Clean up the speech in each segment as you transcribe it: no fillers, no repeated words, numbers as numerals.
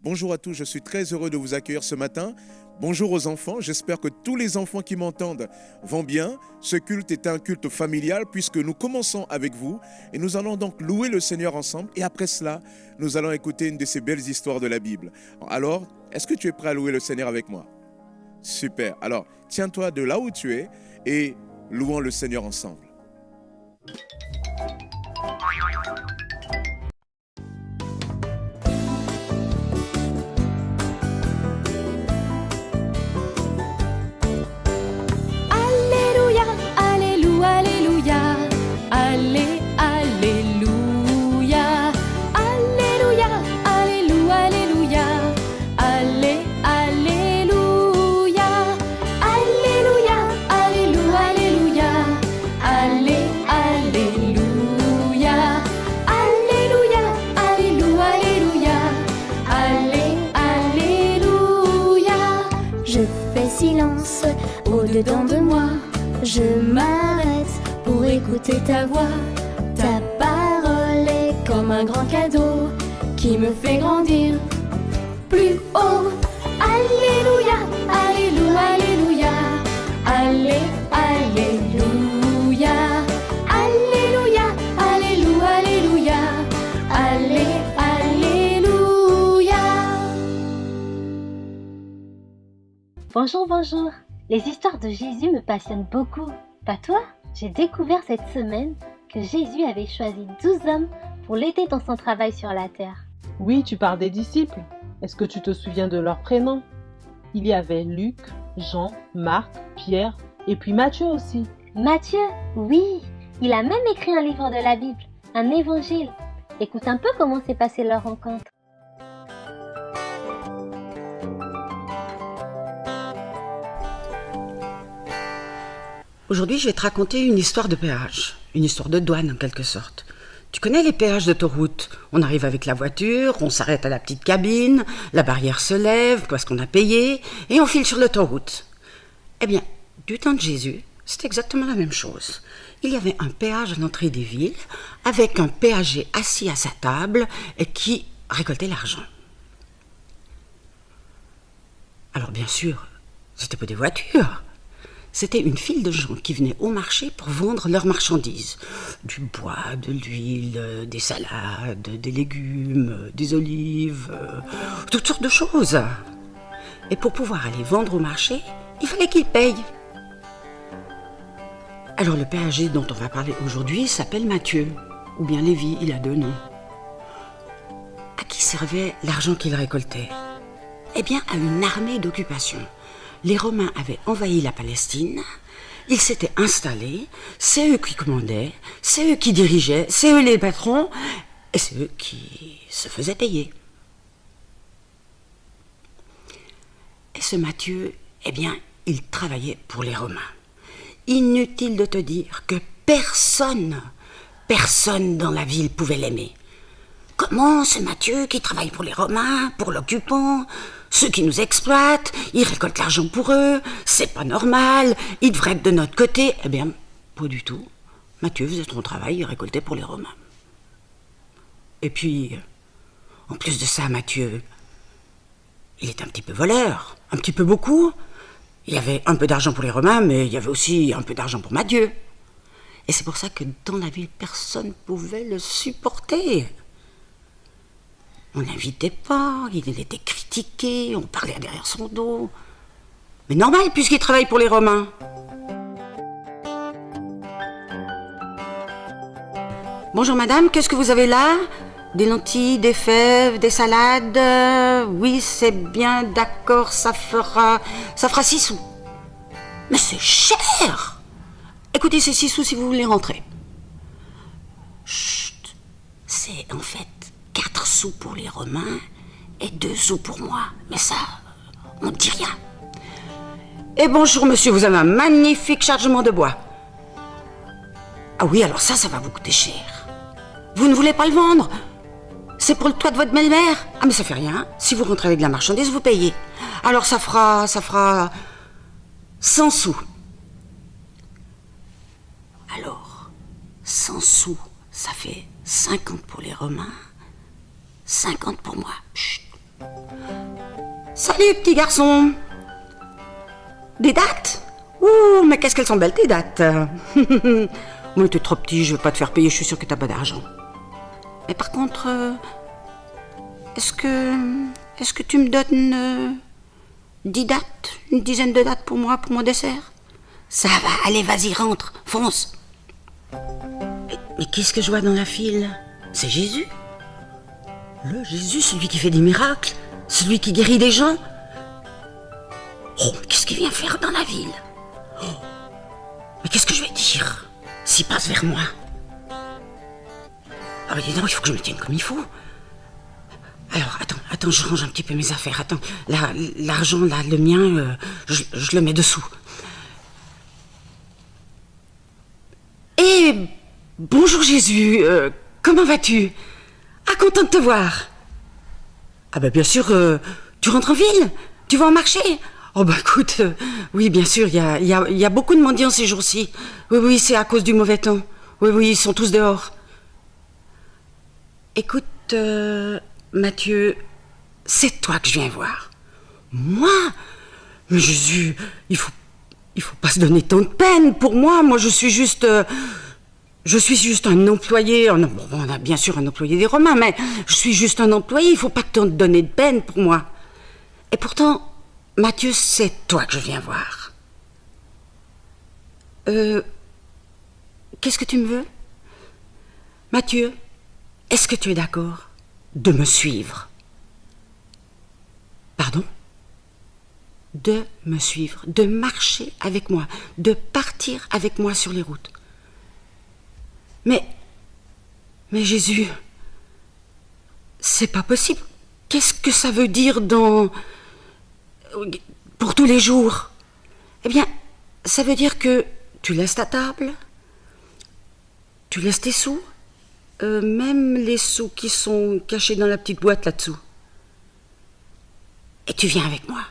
Bonjour à tous, je suis très heureux de vous accueillir ce matin. Bonjour aux enfants, j'espère que tous les enfants qui m'entendent vont bien. Ce culte est un culte familial puisque nous commençons avec vous et nous allons donc louer le Seigneur ensemble et après cela, nous allons écouter une de ces belles histoires de la Bible. Alors, est-ce que tu es prêt à louer le Seigneur avec moi? Super, alors tiens-toi de là où tu es et louons le Seigneur ensemble. Au-dedans de moi, je m'arrête pour écouter ta voix. Ta parole est comme un grand cadeau qui me fait grandir plus haut. Alléluia, alléluia, alléluia. Allé, alléluia. Alléluia, alléluia, alléluia. Allé, alléluia. Bonjour, bonjour. Les histoires de Jésus me passionnent beaucoup. Pas toi? J'ai découvert cette semaine que Jésus avait choisi 12 hommes pour l'aider dans son travail sur la terre. Oui, tu parles des disciples. Est-ce que tu te souviens de leurs prénoms? Il y avait Luc, Jean, Marc, Pierre et puis Matthieu aussi. Matthieu, oui, il a même écrit un livre de la Bible, un évangile. Écoute un peu comment s'est passée leur rencontre. Aujourd'hui, je vais te raconter une histoire de péage, une histoire de douane en quelque sorte. Tu connais les péages d'autoroute? On arrive avec la voiture, on s'arrête à la petite cabine, la barrière se lève parce qu'on a payé et on file sur l'autoroute. Eh bien, du temps de Jésus, c'est exactement la même chose. Il y avait un péage à l'entrée des villes avec un péager assis à sa table et qui récoltait l'argent. Alors bien sûr, c'était pas des voitures. C'était une file de gens qui venaient au marché pour vendre leurs marchandises. Du bois, de l'huile, des salades, des légumes, des olives, toutes sortes de choses. Et pour pouvoir aller vendre au marché, il fallait qu'ils payent. Alors le péager dont on va parler aujourd'hui s'appelle Matthieu, ou bien Lévi, il a 2 noms. À qui servait l'argent qu'il récoltait? Eh bien, à une armée d'occupation. Les Romains avaient envahi la Palestine, ils s'étaient installés, c'est eux qui commandaient, c'est eux qui dirigeaient, c'est eux les patrons, et c'est eux qui se faisaient payer. Et ce Matthieu, eh bien, il travaillait pour les Romains. Inutile de te dire que personne dans la ville pouvait l'aimer. Comment ce Matthieu qui travaille pour les Romains, pour l'occupant, ceux qui nous exploitent, ils récoltent l'argent pour eux, c'est pas normal, ils devraient être de notre côté. Eh bien, pas du tout. Matthieu faisait son travail, il récoltait pour les Romains. Et puis, en plus de ça, Matthieu, il était un petit peu voleur, un petit peu beaucoup. Il y avait un peu d'argent pour les Romains, mais il y avait aussi un peu d'argent pour Matthieu. Et c'est pour ça que dans la ville, personne ne pouvait le supporter. On l'invitait pas, il était critiqué, on parlait derrière son dos. Mais normal, puisqu'il travaille pour les Romains. Bonjour madame, qu'est-ce que vous avez là? Des lentilles, des fèves, des salades? Oui, c'est bien, d'accord, ça fera 6 sous. Mais c'est cher! Écoutez, c'est 6 sous si vous voulez rentrer. Chut, c'est en fait 4 sous pour les Romains et 2 sous pour moi. Mais ça, on ne dit rien. Et bonjour monsieur, vous avez un magnifique chargement de bois. Ah oui, alors ça va vous coûter cher. Vous ne voulez pas le vendre? C'est pour le toit de votre belle-mère? Ah mais ça fait rien, si vous rentrez avec de la marchandise, vous payez. Alors ça fera 100 sous. Alors, 100 sous, ça fait 50 pour les Romains, 50 pour moi. Chut, Salut, petit garçon. Des dates? Ouh, mais qu'est-ce qu'elles sont belles, tes dates. Oui, t'es trop petit, je vais pas te faire payer, je suis sûre que t'as pas d'argent. Mais par contre, est-ce que tu me donnes 10 dates, une dizaine de dates pour moi, pour mon dessert? Ça va, allez, vas-y, rentre, fonce. Mais qu'est-ce que je vois dans la file? C'est Jésus. Le Jésus, celui qui fait des miracles, celui qui guérit des gens. Oh, mais qu'est-ce qu'il vient faire dans la ville? Oh, mais qu'est-ce que je vais dire s'il passe vers moi? Ah, mais dis donc, il faut que je me tienne comme il faut. Alors, attends, je range un petit peu mes affaires. Attends, l'argent, là, le mien, je le mets dessous. Et bonjour Jésus, comment vas-tu? Ah, content de te voir. Ah bah bien sûr, tu rentres en ville? Tu vas en marché? Oh bah écoute, oui bien sûr, il y a beaucoup de mendiants ces jours-ci. Oui, c'est à cause du mauvais temps. Oui, ils sont tous dehors. Écoute, Mathieu, c'est toi que je viens voir. Moi? Mais Jésus, il faut pas se donner tant de peine pour moi. Moi, je suis juste un employé. Bon, on a bien sûr un employé des Romains, mais je suis juste un employé. Il faut pas te donner de peine pour moi. Et pourtant, Mathieu, c'est toi que je viens voir. Qu'est-ce que tu me veux? Mathieu, est-ce que tu es d'accord de me suivre? Pardon? De me suivre, de marcher avec moi, de partir avec moi sur les routes. Mais Jésus, c'est pas possible. Qu'est-ce que ça veut dire pour tous les jours? Eh bien, ça veut dire que tu laisses ta table, tu laisses tes sous, même les sous qui sont cachés dans la petite boîte là-dessous. Et tu viens avec moi.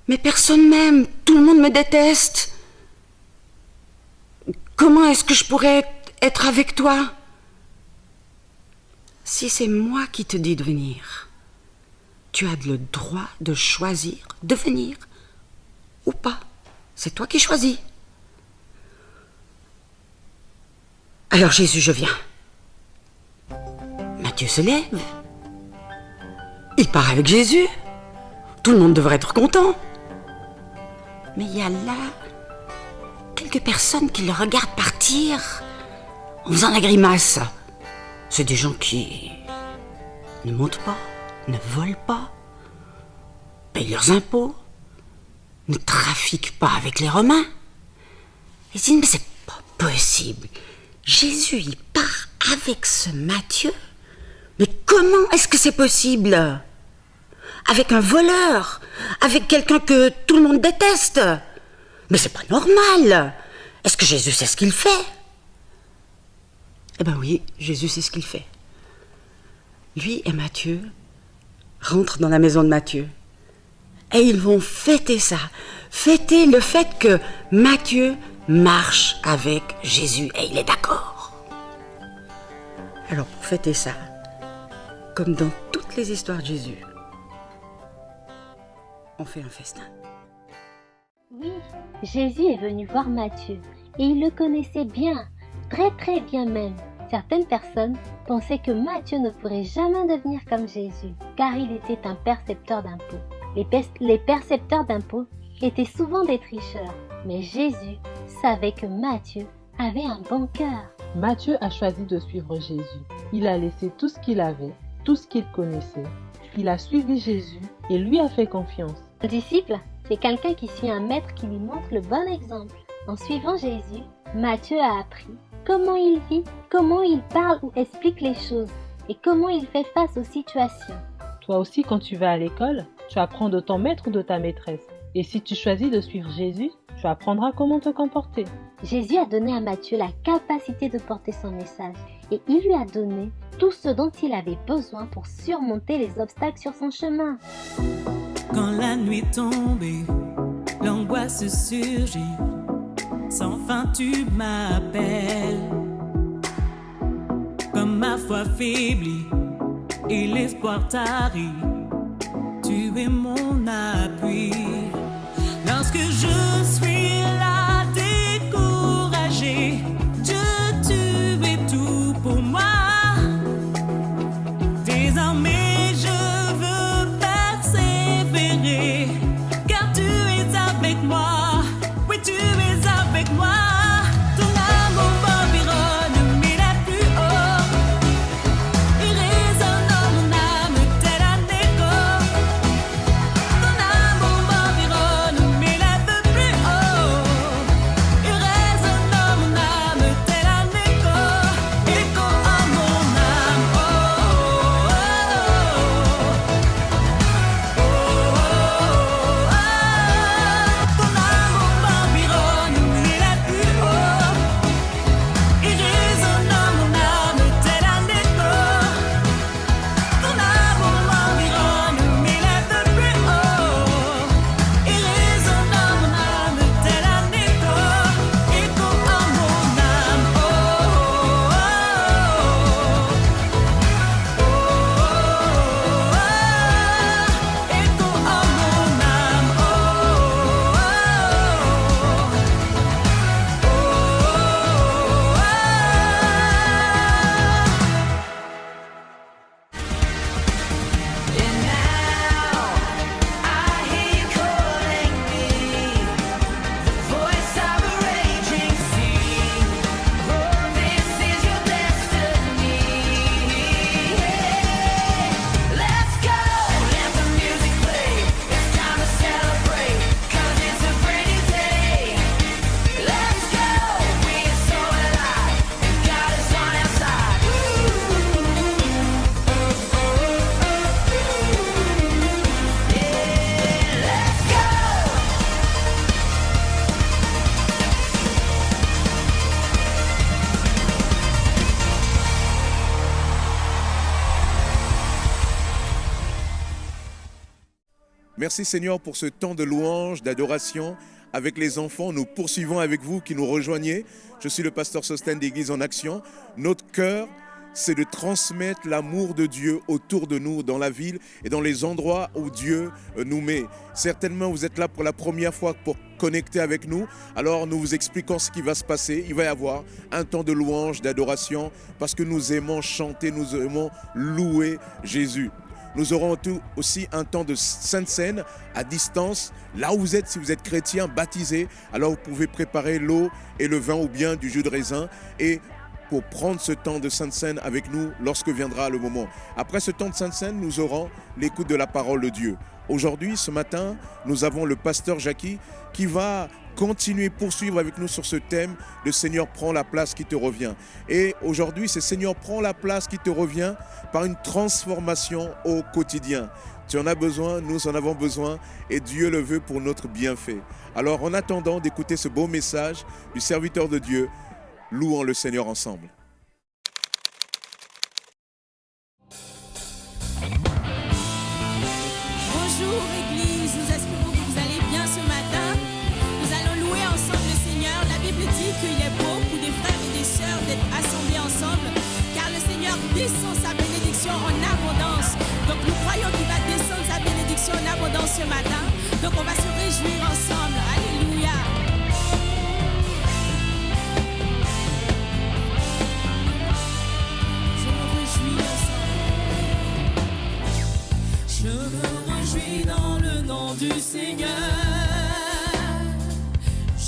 Mais personne m'aime, tout le monde me déteste. Comment est-ce que je pourrais être avec toi? Si c'est moi qui te dis de venir, tu as le droit de choisir de venir ou pas. C'est toi qui choisis. Alors Jésus, je viens. Matthieu se lève. Il part avec Jésus. Tout le monde devrait être content. Mais il y a là quelques personnes qui le regardent partir en faisant la grimace. C'est des gens qui ne montent pas, ne volent pas, payent leurs impôts, ne trafiquent pas avec les Romains. Ils disent, mais c'est pas possible. Jésus, il part avec ce Matthieu. Mais comment est-ce que c'est possible? Avec un voleur, avec quelqu'un que tout le monde déteste. Mais c'est pas normal. Est-ce que Jésus sait ce qu'il fait? Eh ben oui, Jésus sait ce qu'il fait. Lui et Matthieu rentrent dans la maison de Matthieu. Et ils vont fêter ça. Fêter le fait que Matthieu marche avec Jésus. Et il est d'accord. Alors pour fêter ça, comme dans toutes les histoires de Jésus, on fait un festin. Oui, Jésus est venu voir Matthieu et il le connaissait bien, très très bien même. Certaines personnes pensaient que Matthieu ne pourrait jamais devenir comme Jésus, car il était un percepteur d'impôts. Les percepteurs d'impôts étaient souvent des tricheurs, mais Jésus savait que Matthieu avait un bon cœur. Matthieu a choisi de suivre Jésus. Il a laissé tout ce qu'il avait, tout ce qu'il connaissait. Il a suivi Jésus et lui a fait confiance. Un disciple, c'est quelqu'un qui suit un maître qui lui montre le bon exemple. En suivant Jésus, Matthieu a appris comment il vit, comment il parle ou explique les choses et comment il fait face aux situations. Toi aussi, quand tu vas à l'école, tu apprends de ton maître ou de ta maîtresse. Et si tu choisis de suivre Jésus, tu apprendras comment te comporter. Jésus a donné à Matthieu la capacité de porter son message et il lui a donné tout ce dont il avait besoin pour surmonter les obstacles sur son chemin. Quand la nuit tombée, l'angoisse surgit, sans fin tu m'appelles. Comme ma foi faiblit, et l'espoir t'arrive. Tu es mon appui. Lorsque je suis là découragé, Dieu, tu es tout pour moi. Désormais je veux persévérer, car tu es avec moi. Oui, tu es avec moi. Ton amour m'environne, m'élève plus haut. Il résonne dans mon âme tel un écho. Ton amour m'environne, m'élève plus haut. Il résonne dans mon âme tel un écho. Écho en mon âme. Oh, oh, oh, oh, oh, oh. Ton amour m'environne, m'élève plus haut. Il résonne dans mon âme tel un écho. Ton amour m'environne, m'élève plus haut. Il résonne dans mon âme tel un écho. Écho en mon âme. Oh, oh, oh, oh, oh. Écho en mon âme. Oh, oh, And now I hear you calling me, the voice of a raging sea. Oh, this is your destiny. Let's go, let the music play. It's time to celebrate, 'cause it's a brand new day. Let's go, we're so alive, and God is on our side. Yeah, let's go. Merci Seigneur pour ce temps de louange, d'adoration avec les enfants. Nous poursuivons avec vous qui nous rejoignez. Je suis le pasteur Sostène d'Église en Action. Notre cœur, c'est de transmettre l'amour de Dieu autour de nous, dans la ville et dans les endroits où Dieu nous met. Certainement, vous êtes là pour la première fois pour connecter avec nous. Alors, nous vous expliquons ce qui va se passer. Il va y avoir un temps de louange, d'adoration, parce que nous aimons chanter, nous aimons louer Jésus. Nous aurons aussi un temps de Sainte Seine à distance. Là où vous êtes, si vous êtes chrétien, baptisé, alors vous pouvez préparer l'eau et le vin ou bien du jus de raisin et pour prendre ce temps de Sainte Seine avec nous lorsque viendra le moment. Après ce temps de Sainte Seine, nous aurons l'écoute de la parole de Dieu. Aujourd'hui, ce matin, nous avons le pasteur Jackie qui va continuer, poursuivre avec nous sur ce thème de Seigneur, prends la place qui te revient. Et aujourd'hui, c'est Seigneur, prends la place qui te revient par une transformation au quotidien. Tu en as besoin, nous en avons besoin et Dieu le veut pour notre bienfait. Alors, en attendant d'écouter ce beau message du serviteur de Dieu, louons le Seigneur ensemble. Bonjour Église, nous espérons que vous allez bien ce matin. Nous allons louer ensemble le Seigneur. La Bible dit qu'il est beau pour des frères et des sœurs d'être assemblés ensemble, car le Seigneur descend sa bénédiction en abondance. Donc nous croyons qu'il va descendre sa bénédiction en abondance ce matin. Donc on va se réjouir ensemble. Alléluia. Je me réjouis ensemble. Je me réjouis dans le nom du Seigneur.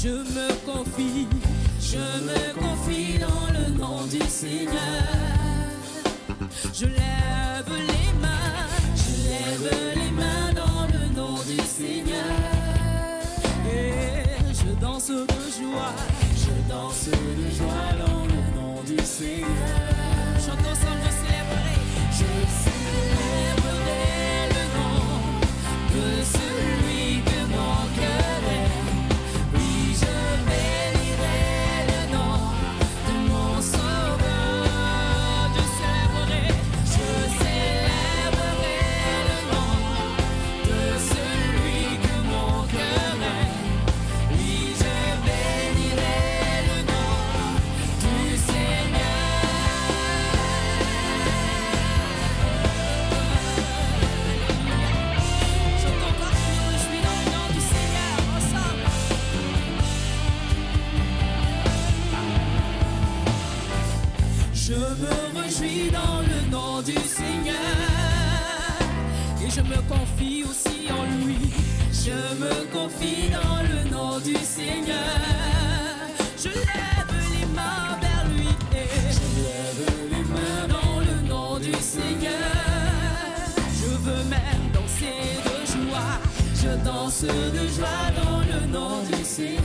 Je me confie dans le nom du Seigneur. Je lève les mains dans le nom du Seigneur. Et je danse de joie dans le nom du Seigneur. Chantons ensemble, je célébrerai le nom de celui que mon cœur aime. Oui, je bénirai le nom de mon Sauveur. Je célébrerai le nom de celui que mon cœur aime. Oui, je bénirai le nom du Seigneur. et je me confie aussi en lui. Je me confie dans le nom du Seigneur. Je lève les mains vers lui et je lève les mains dans le nom du Seigneur. Je veux même danser de joie. Je danse de joie dans le nom du Seigneur.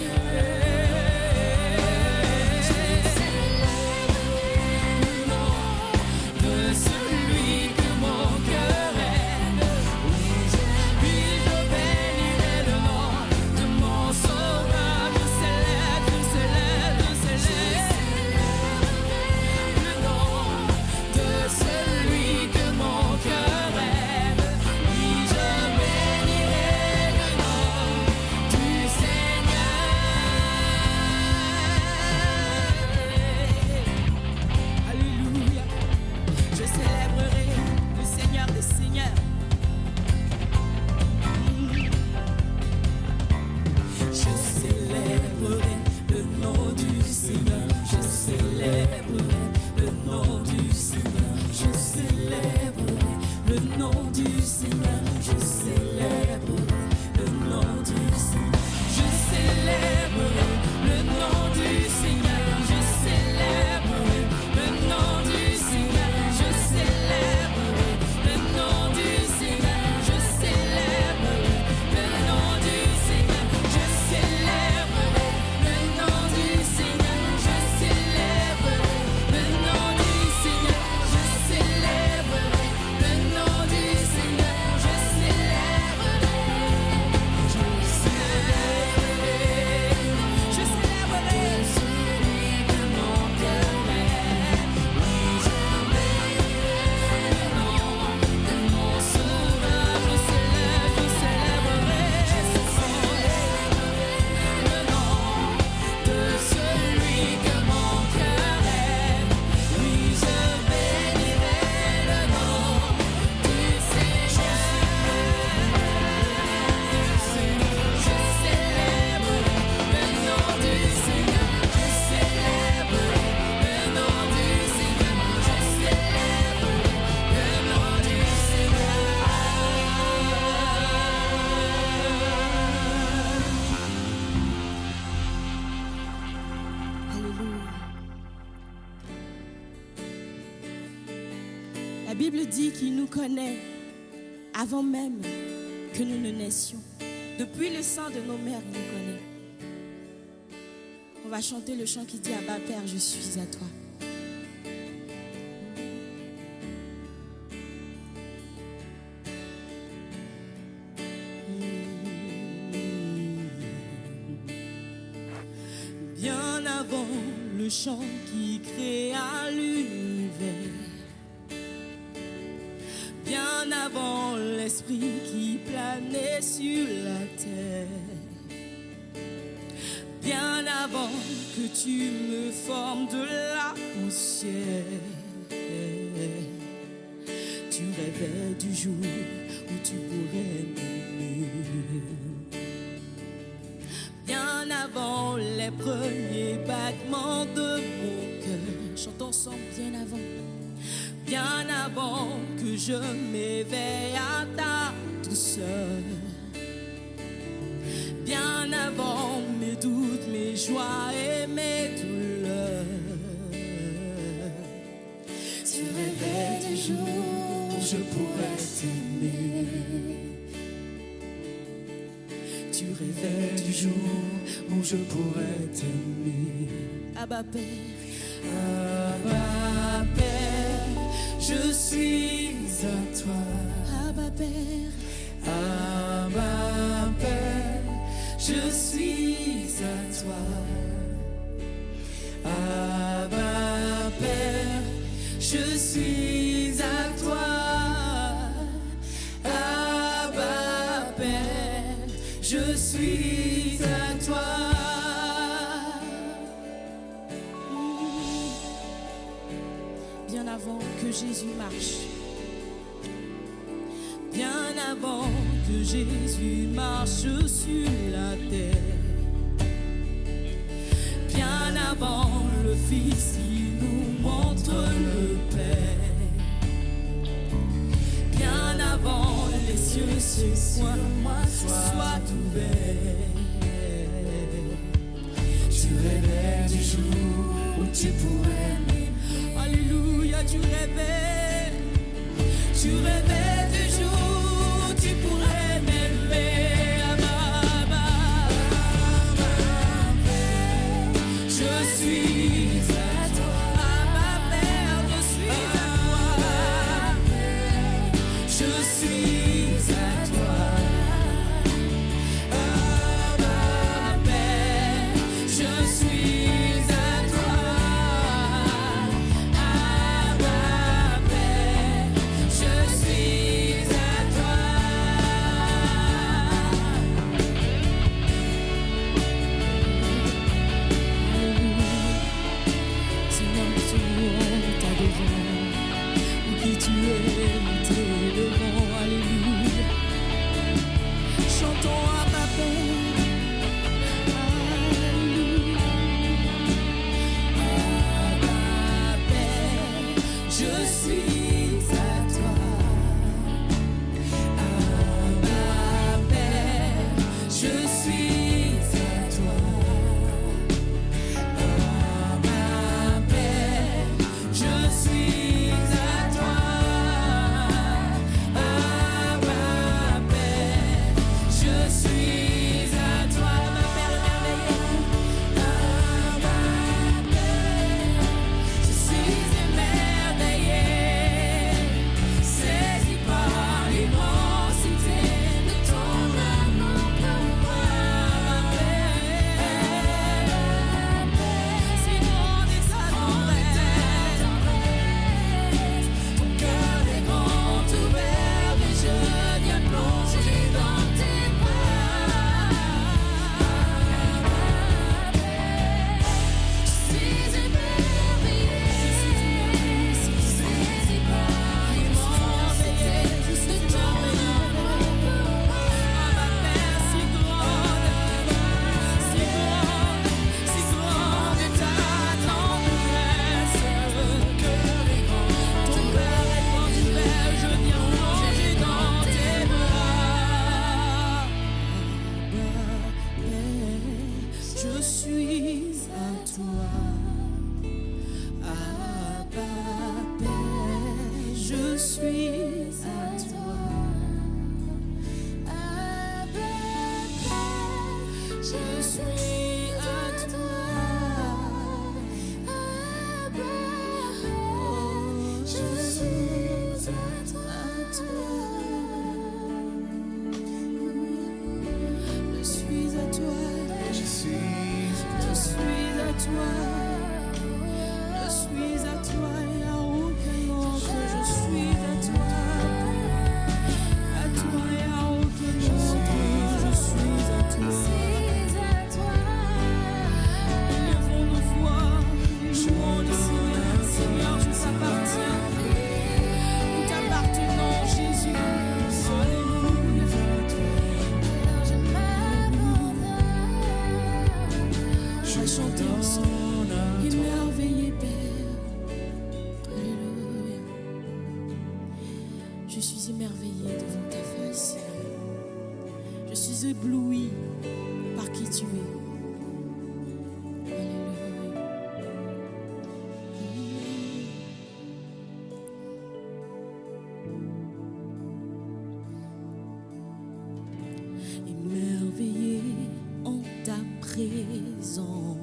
La Bible dit qu'il nous connaît avant même que nous ne naissions. Depuis le sein de nos mères, il nous connaît. On va chanter le chant qui dit Abba Père, je suis à toi. Bien avant le chant qui créa l'univers, bien avant l'esprit qui planait sur la terre, bien avant que tu me formes de la poussière, tu rêvais du jour où tu pourrais m'aimer. Bien avant les premiers battements de mon cœur, chantons ensemble, bien avant. Bien avant que je m'éveille à ta douceur, bien avant mes doutes, mes joies et mes douleurs, tu rêvais du jour où je pourrais t'aimer. Tu rêvais du jour où je pourrais t'aimer. Abba Père, Abba Père, je suis à toi. Abba Père, Abba Père, je suis à toi. Abba Père, je suis à toi. Abba Père, je suis à toi. Bien avant que Jésus marche, bien avant que Jésus marche sur la terre, bien avant le Fils qui nous montre le Père, bien avant les sur moi soit ouvert. Tu rêvais du jour où tu pourrais m'aimer. Alléluia, tu rêvais du jour où tu pourrais m'aimer. Je suis à toi, ma mère, je suis à toi. Je suis à toi, ma mère, je suis à toi, ma mère, je suis à toi. Seigneur, nous sommes ta devant, où qui tu es, nous t'es devant, alléluia. Chantons à ma paix, alléluia. À ma paix, je suis à toi. À ma paix, je suis à toi. À ma paix, je suis à toi. À ma paix, je suis à toi. Ma Père émerveillé. À ma paix, je suis émerveillé, saisi par l'immensité de ton amour pour moi. Ma paix, si grande est sa tendresse, ton cœur est grand ouvert et je viens plonger dans tes bras. Je suis émerveillé, saisi par l'immensité de ton amour pour moi. Ma Père, si grande est ta tendresse. Ton cœur est grand ouvert, je viens plonger dans tes bras. Je suis à toi. Abba, je suis à toi. Abba, je suis à toi. Abba, je suis à toi. Je suis à toi. Je suis à toi. Je suis à toi. Il n'y a aucun autre. Je suis à toi. À toi, il n'y a aucun autre. Je suis à toi. Élevons nos voix. Louons le Seigneur. Seigneur, tu t'appartiens. Nous t'appartenons, Jésus. Alléluia. Je vais chanter ensemble. Émerveillé, Père. Alléluia. Je suis émerveillé devant ta face. Je suis ébloui par qui tu es. Alléluia. Émerveillé en ta présence.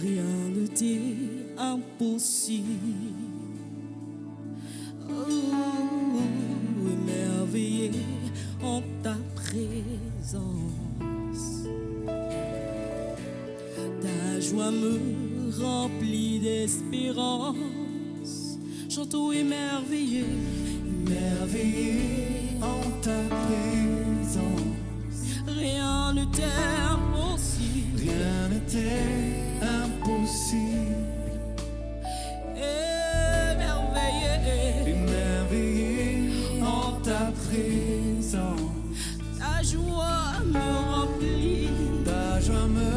Rien ne t'est impossible. Oh, émerveillé en ta présence. Ta joie me remplit d'espérance. Chantons émerveillé, émerveillé en ta présence. Rien ne t'est impossible. Rien ne t'est impossible. Émerveillé en ta présence. Ta joie me remplit. Ta joie me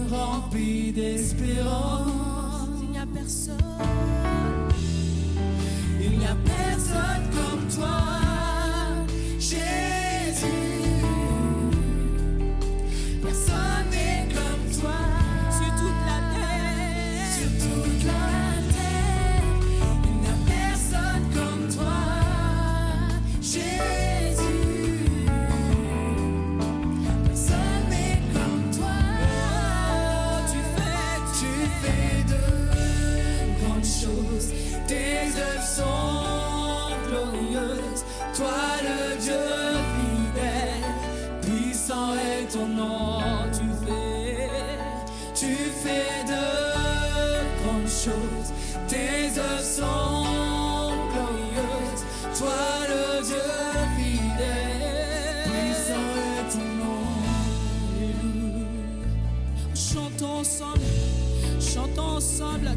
remplit d'espérance. Il n'y a personne. Il n'y a personne comme toi.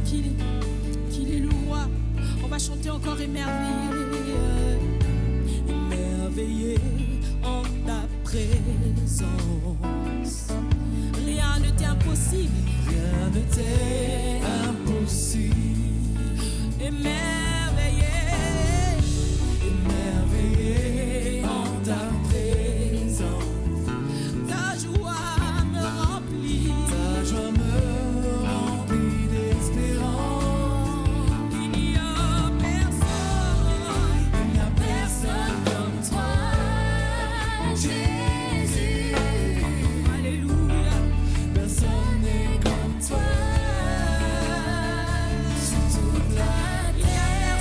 qu'il est le roi. On va chanter encore émerveillé, émerveillé en ta présence. Rien ne t'est impossible, rien ne t'est impossible. Émerveillé, émerveillé en ta présence. Ta joie me remplit, ta joie me remplit d'espérance. Il n'y a personne comme toi, Jésus. Alléluia, personne n'est comme toi. Sur toute la terre.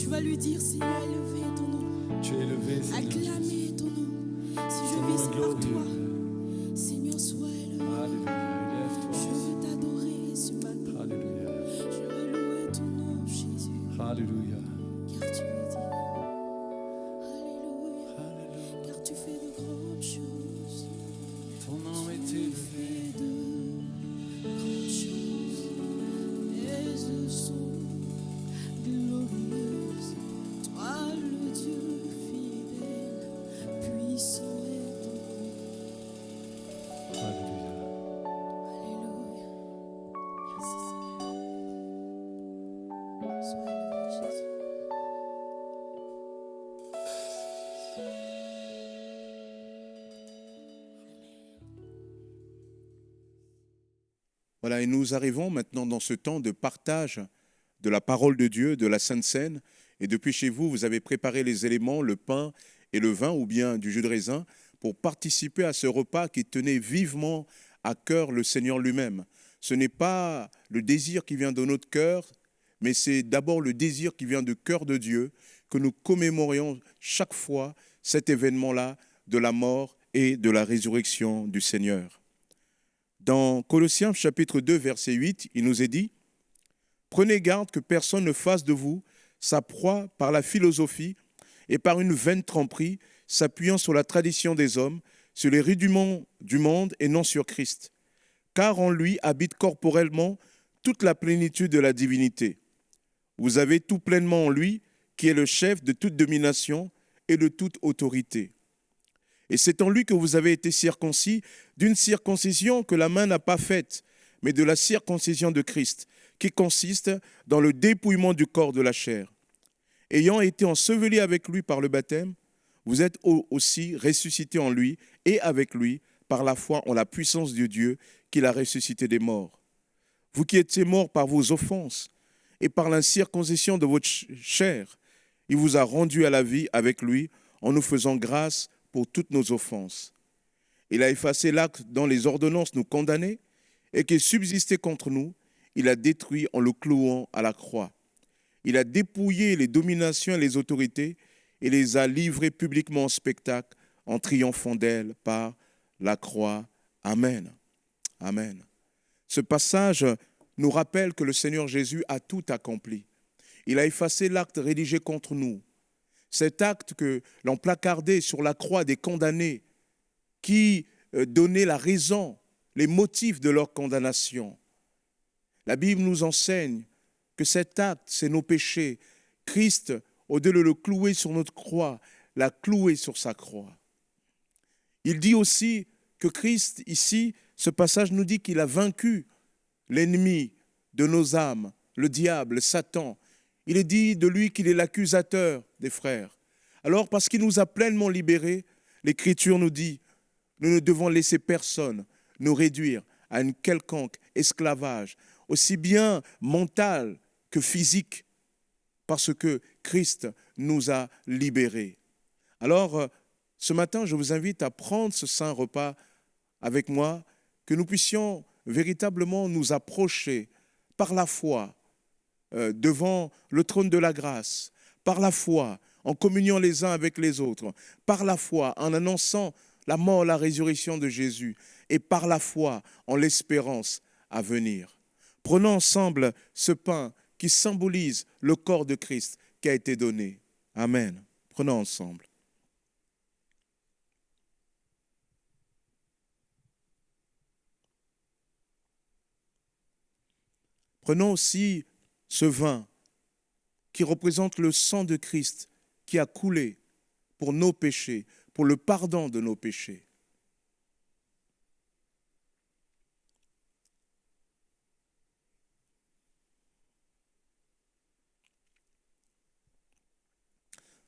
Tu vas lui dire, Seigneur, élevé est ton nom. Tu es élevé, Seigneur. Acclamé est ton nom. Si je Ton nom vis est par glorieux. toi, Seigneur, sois élevé. Alléluia. Je Élève-toi. veux t'adorer ce matin. Alléluia. Je veux louer ton nom, Jésus, Alléluia. car tu es digne. Alléluia, Alléluia. car tu fais de grandes choses. Ton nom est Tu élevé. fais de grandes choses. Tes œuvres sont glorieuses. Toi, le Dieu fidèle, puissant est ton nom. Alléluia. Alléluia. Merci Seigneur. Sois élevé, Jésus. Voilà, et nous arrivons maintenant dans ce temps de partage de la parole de Dieu, de la Sainte Seine. Et depuis chez vous, vous avez préparé les éléments, le pain et le vin, ou bien du jus de raisin, pour participer à ce repas qui tenait vivement à cœur le Seigneur lui-même. Ce n'est pas le désir qui vient de notre cœur, mais c'est d'abord le désir qui vient du cœur de Dieu, que nous commémorions chaque fois cet événement-là de la mort et de la résurrection du Seigneur. Dans Colossiens chapitre 2, verset 8, il nous est dit « Prenez garde que personne ne fasse de vous sa proie par la philosophie et par une vaine tromperie, s'appuyant sur la tradition des hommes, sur les rudiments du monde et non sur Christ. Car en lui habite corporellement toute la plénitude de la divinité. Vous avez tout pleinement en lui, qui est le chef de toute domination et de toute autorité. Et c'est en lui que vous avez été circoncis d'une circoncision que la main n'a pas faite, mais de la circoncision de Christ, qui consiste dans le dépouillement du corps de la chair. Ayant été ensevelis avec lui par le baptême, vous êtes aussi ressuscités en lui et avec lui par la foi en la puissance de Dieu qui l'a ressuscité des morts. Vous qui étiez morts par vos offenses et par l'incirconcision de votre chair, il vous a rendus à la vie avec lui en nous faisant grâce pour toutes nos offenses. Il a effacé l'acte dont les ordonnances nous condamnaient et qui subsistait contre nous, il a détruit en le clouant à la croix. Il a dépouillé les dominations et les autorités et les a livrées publiquement en spectacle en triomphant d'elles par la croix. Amen. Amen. Ce passage nous rappelle que le Seigneur Jésus a tout accompli. Il a effacé l'acte rédigé contre nous. Cet acte que l'on placardait sur la croix des condamnés qui donnait la raison, les motifs de leur condamnation. La Bible nous enseigne que cet acte, c'est nos péchés. Christ, au-delà de le clouer sur notre croix, l'a cloué sur sa croix. Il dit aussi que Christ, ici, ce passage nous dit qu'il a vaincu l'ennemi de nos âmes, le diable, Satan. Il est dit de lui qu'il est l'accusateur des frères. Alors, parce qu'il nous a pleinement libérés, l'Écriture nous dit, nous ne devons laisser personne nous réduire à un quelconque esclavage, aussi bien mental que physique, parce que Christ nous a libérés. Alors, ce matin, je vous invite à prendre ce saint repas avec moi, que nous puissions véritablement nous approcher par la foi devant le trône de la grâce, par la foi en communiant les uns avec les autres, par la foi en annonçant la mort, la résurrection de Jésus, et par la foi en l'espérance à venir. Prenons ensemble ce pain qui symbolise le corps de Christ qui a été donné. Amen. Prenons ensemble. Prenons aussi ce vin qui représente le sang de Christ qui a coulé pour nos péchés, pour le pardon de nos péchés.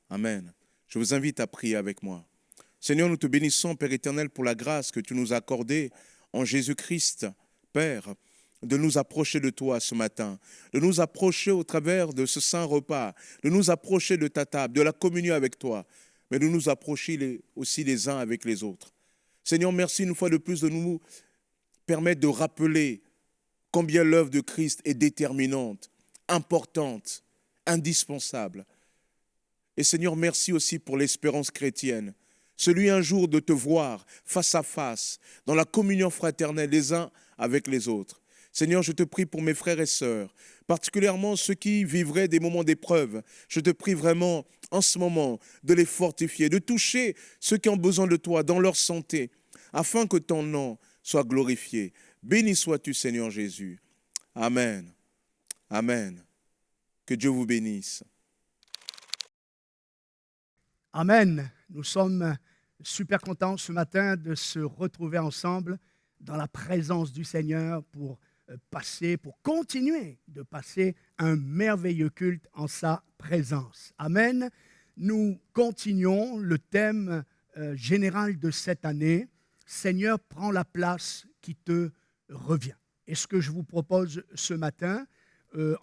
Amen. Je vous invite à prier avec moi. Seigneur, nous te bénissons, Père éternel, pour la grâce que tu nous as accordée en Jésus-Christ, Père, de nous approcher de toi ce matin, de nous approcher au travers de ce saint repas, de nous approcher de ta table, de la communion avec toi, mais de nous approcher aussi les uns avec les autres. Seigneur, merci une fois de plus de nous permettre de rappeler combien l'œuvre de Christ est déterminante, importante, indispensable. Et Seigneur, merci aussi pour l'espérance chrétienne. Celui un jour de te voir face à face, dans la communion fraternelle les uns avec les autres. Seigneur, je te prie pour mes frères et sœurs, particulièrement ceux qui vivraient des moments d'épreuve. Je te prie vraiment en ce moment de les fortifier, de toucher ceux qui ont besoin de toi dans leur santé, afin que ton nom soit glorifié. Béni sois-tu, Seigneur Jésus. Amen. Amen. Que Dieu vous bénisse. Amen. Nous sommes super contents ce matin de se retrouver ensemble dans la présence du Seigneur pour continuer de passer un merveilleux culte en sa présence. Amen. Nous continuons le thème général de cette année. Seigneur, prends la place qui te revient. Et ce que je vous propose ce matin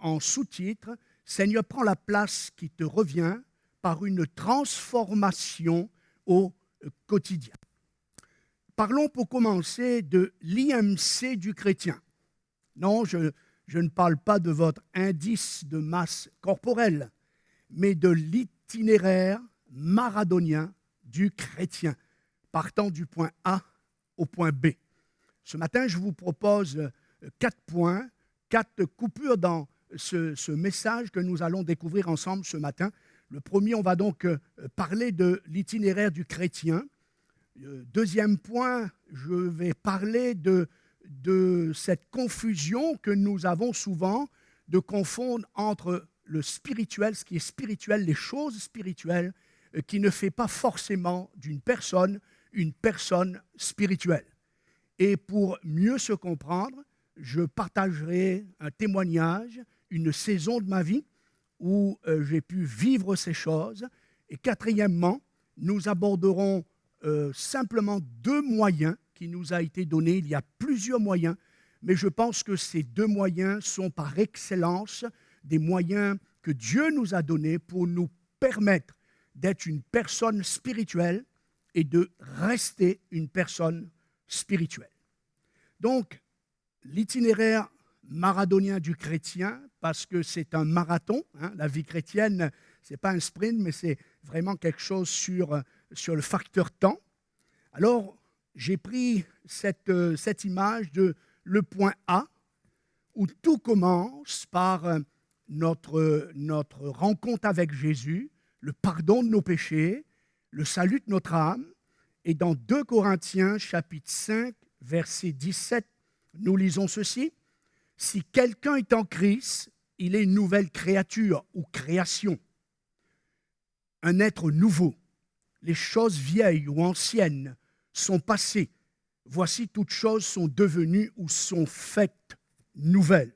en sous-titre, Seigneur, prends la place qui te revient par une transformation au quotidien. Parlons pour commencer de l'IMC du chrétien. Non, je ne parle pas de votre indice de masse corporelle, mais de l'itinéraire maradonien du chrétien, partant du point A au point B. Ce matin, je vous propose 4 points, 4 coupures dans ce message que nous allons découvrir ensemble ce matin. Le premier, on va donc parler de l'itinéraire du chrétien. Deuxième point, je vais parler de cette confusion que nous avons souvent de confondre entre le spirituel, ce qui est spirituel, les choses spirituelles, qui ne fait pas forcément d'une personne une personne spirituelle. Et pour mieux se comprendre, je partagerai un témoignage, une saison de ma vie où j'ai pu vivre ces choses. Et quatrièmement, nous aborderons simplement 2 moyens qui nous a été donnés. Il y a plusieurs moyens, mais je pense que ces 2 moyens sont par excellence des moyens que Dieu nous a donnés pour nous permettre d'être une personne spirituelle et de rester une personne spirituelle. Donc, l'itinéraire maradonien du chrétien, parce que c'est un marathon, la vie chrétienne, ce n'est pas un sprint, mais c'est vraiment quelque chose sur le facteur temps. Alors, j'ai pris cette image de le point A, où tout commence par notre rencontre avec Jésus, le pardon de nos péchés, le salut de notre âme. Et dans 2 Corinthiens, chapitre 5, verset 17, nous lisons ceci. « Si quelqu'un est en Christ, il est une nouvelle créature ou création, un être nouveau. Les choses vieilles ou anciennes sont passées. Voici toutes choses sont devenues ou sont faites nouvelles. »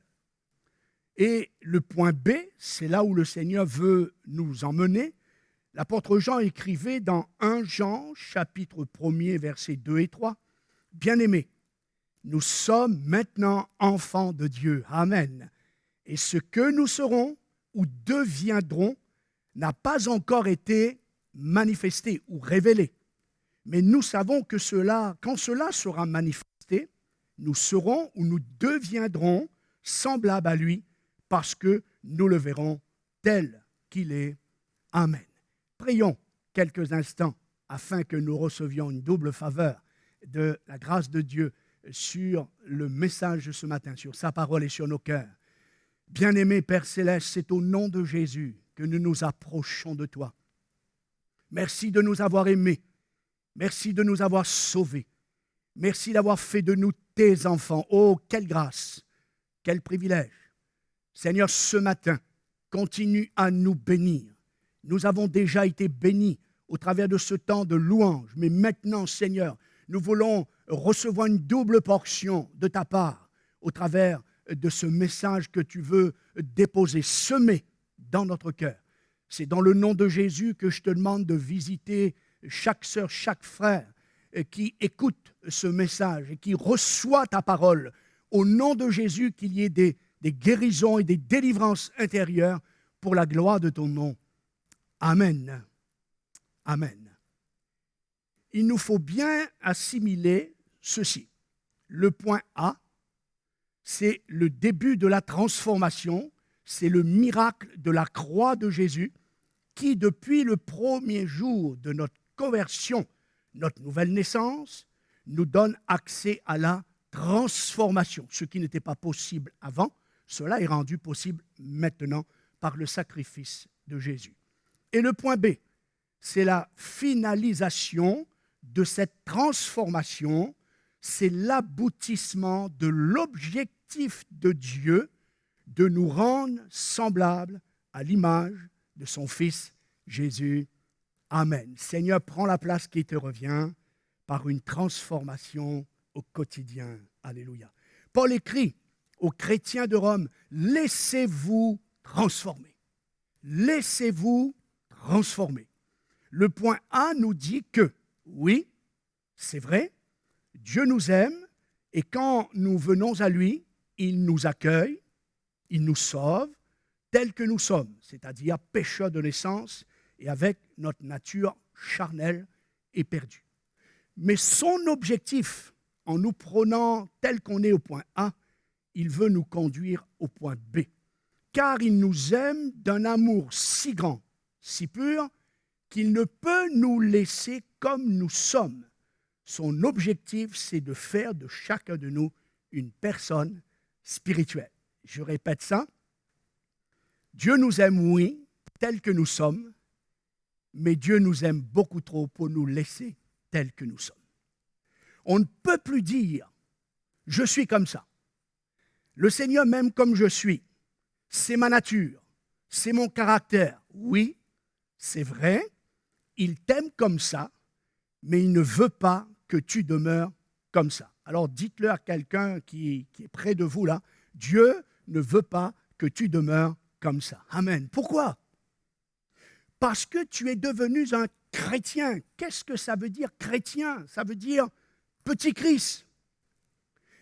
Et le point B, c'est là où le Seigneur veut nous emmener. L'apôtre Jean écrivait dans 1 Jean, chapitre 1er, versets 2 et 3, « Bien-aimés, nous sommes maintenant enfants de Dieu. Amen. Et ce que nous serons ou deviendrons n'a pas encore été manifesté ou révélé. Mais nous savons que quand cela sera manifesté, nous serons ou nous deviendrons semblables à lui parce que nous le verrons tel qu'il est. Amen. Prions quelques instants afin que nous recevions une double faveur de la grâce de Dieu sur le message de ce matin, sur sa parole et sur nos cœurs. Bien-aimé Père Céleste, c'est au nom de Jésus que nous nous approchons de toi. Merci de nous avoir aimés. Merci de nous avoir sauvés. Merci d'avoir fait de nous tes enfants. Oh, quelle grâce, quel privilège. Seigneur, ce matin, continue à nous bénir. Nous avons déjà été bénis au travers de ce temps de louange. Mais maintenant, Seigneur, nous voulons recevoir une double portion de ta part au travers de ce message que tu veux déposer, semer dans notre cœur. C'est dans le nom de Jésus que je te demande de visiter chaque sœur, chaque frère qui écoute ce message et qui reçoit ta parole. Au nom de Jésus, qu'il y ait des guérisons et des délivrances intérieures pour la gloire de ton nom. Amen. Amen. Il nous faut bien assimiler ceci. Le point A, c'est le début de la transformation, c'est le miracle de la croix de Jésus. qui, depuis le premier jour de notre conversion, notre nouvelle naissance, nous donne accès à la transformation. Ce qui n'était pas possible avant, cela est rendu possible maintenant par le sacrifice de Jésus. Et le point B, c'est la finalisation de cette transformation, c'est l'aboutissement de l'objectif de Dieu de nous rendre semblables à l'image de son Fils Jésus. Amen. Seigneur, prends la place qui te revient par une transformation au quotidien. Alléluia. Paul écrit aux chrétiens de Rome, laissez-vous transformer. Laissez-vous transformer. Le point A nous dit que, oui, c'est vrai, Dieu nous aime et quand nous venons à lui, il nous accueille, il nous sauve tels que nous sommes, c'est-à-dire pécheurs de naissance et avec notre nature charnelle et perdue. Mais son objectif, en nous prenant tel qu'on est au point A, il veut nous conduire au point B. Car il nous aime d'un amour si grand, si pur, qu'il ne peut nous laisser comme nous sommes. Son objectif, c'est de faire de chacun de nous une personne spirituelle. Je répète ça. Dieu nous aime, oui, tels que nous sommes, mais Dieu nous aime beaucoup trop pour nous laisser tels que nous sommes. On ne peut plus dire « je suis comme ça ». Le Seigneur m'aime comme je suis. C'est ma nature, c'est mon caractère. Oui, c'est vrai, il t'aime comme ça, mais il ne veut pas que tu demeures comme ça. Alors dites-le à quelqu'un qui est près de vous là, Dieu ne veut pas que tu demeures comme ça. Amen. Pourquoi? Parce que tu es devenu un chrétien. Qu'est-ce que ça veut dire chrétien? Ça veut dire petit Christ.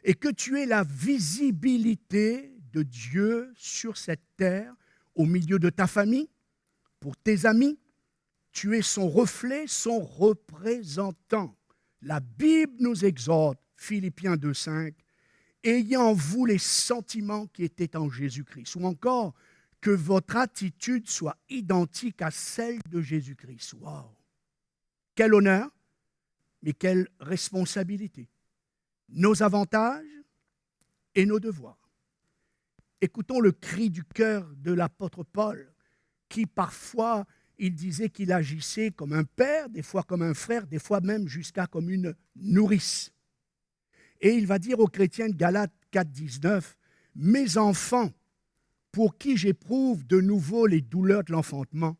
Et que tu aies la visibilité de Dieu sur cette terre, au milieu de ta famille, pour tes amis. Tu es son reflet, son représentant. La Bible nous exhorte, Philippiens 2,5, ayez en vous les sentiments qui étaient en Jésus-Christ, ou encore que votre attitude soit identique à celle de Jésus-Christ. Wow! Quel honneur, mais quelle responsabilité. Nos avantages et nos devoirs. Écoutons le cri du cœur de l'apôtre Paul, qui parfois, il disait qu'il agissait comme un père, des fois comme un frère, des fois même jusqu'à comme une nourrice. Et il va dire aux chrétiens de Galates 4,19, « Mes enfants, pour qui j'éprouve de nouveau les douleurs de l'enfantement,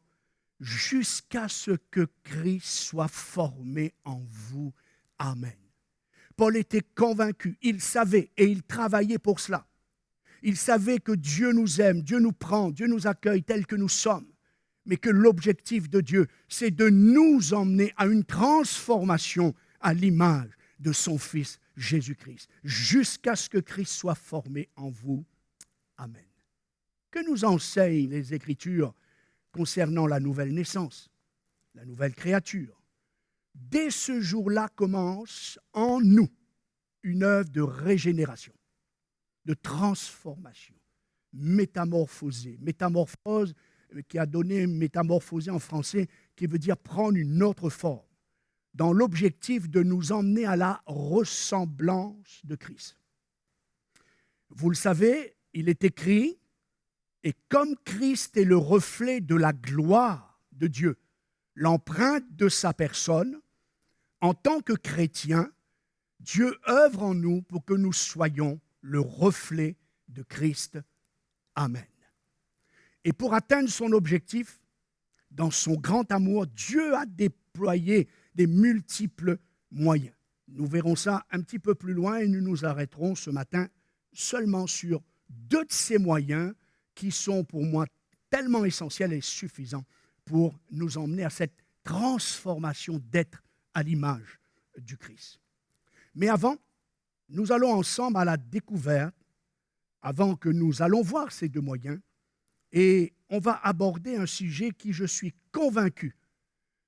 jusqu'à ce que Christ soit formé en vous. Amen. » Paul était convaincu, il savait et il travaillait pour cela. Il savait que Dieu nous aime, Dieu nous prend, Dieu nous accueille tels que nous sommes, mais que l'objectif de Dieu, c'est de nous emmener à une transformation à l'image de son Fils Jésus-Christ, jusqu'à ce que Christ soit formé en vous. Amen. Que nous enseignent les Écritures concernant la nouvelle naissance, la nouvelle créature? Dès ce jour-là commence en nous une œuvre de régénération, de transformation, métamorphosée. Métamorphose qui a donné métamorphosée en français, qui veut dire prendre une autre forme, dans l'objectif de nous emmener à la ressemblance de Christ. Vous le savez, il est écrit, et comme Christ est le reflet de la gloire de Dieu, l'empreinte de sa personne, en tant que chrétiens, Dieu œuvre en nous pour que nous soyons le reflet de Christ. Amen. Et pour atteindre son objectif, dans son grand amour, Dieu a déployé des multiples moyens. Nous verrons ça un petit peu plus loin et nous nous arrêterons ce matin seulement sur deux de ces moyens qui sont pour moi tellement essentiels et suffisants pour nous emmener à cette transformation d'être à l'image du Christ. Mais avant, nous allons ensemble à la découverte, avant que nous allons voir ces deux moyens, et on va aborder un sujet qui, je suis convaincu,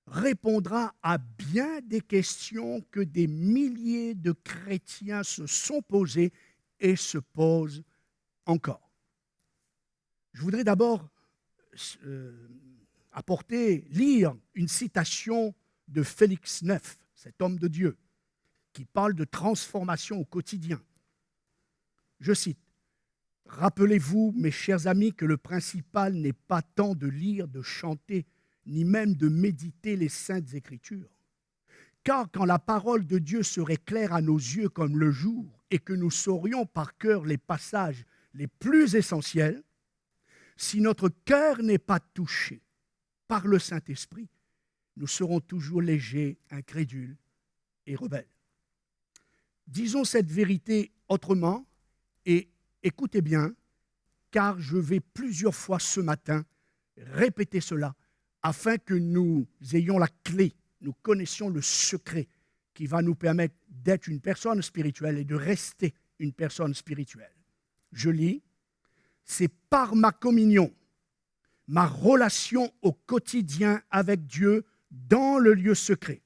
répondra à bien des questions que des milliers de chrétiens se sont posées et se posent encore. Je voudrais d'abord lire une citation de Félix Neff, cet homme de Dieu, qui parle de transformation au quotidien. Je cite, « Rappelez-vous, mes chers amis, que le principal n'est pas tant de lire, de chanter, ni même de méditer les saintes Écritures. Car quand la parole de Dieu serait claire à nos yeux comme le jour et que nous saurions par cœur les passages les plus essentiels, si notre cœur n'est pas touché par le Saint-Esprit, nous serons toujours légers, incrédules et rebelles. » Disons cette vérité autrement et écoutez bien, car je vais plusieurs fois ce matin répéter cela afin que nous ayons la clé, nous connaissions le secret qui va nous permettre d'être une personne spirituelle et de rester une personne spirituelle. Je lis, « C'est par ma communion, ma relation au quotidien avec Dieu dans le lieu secret.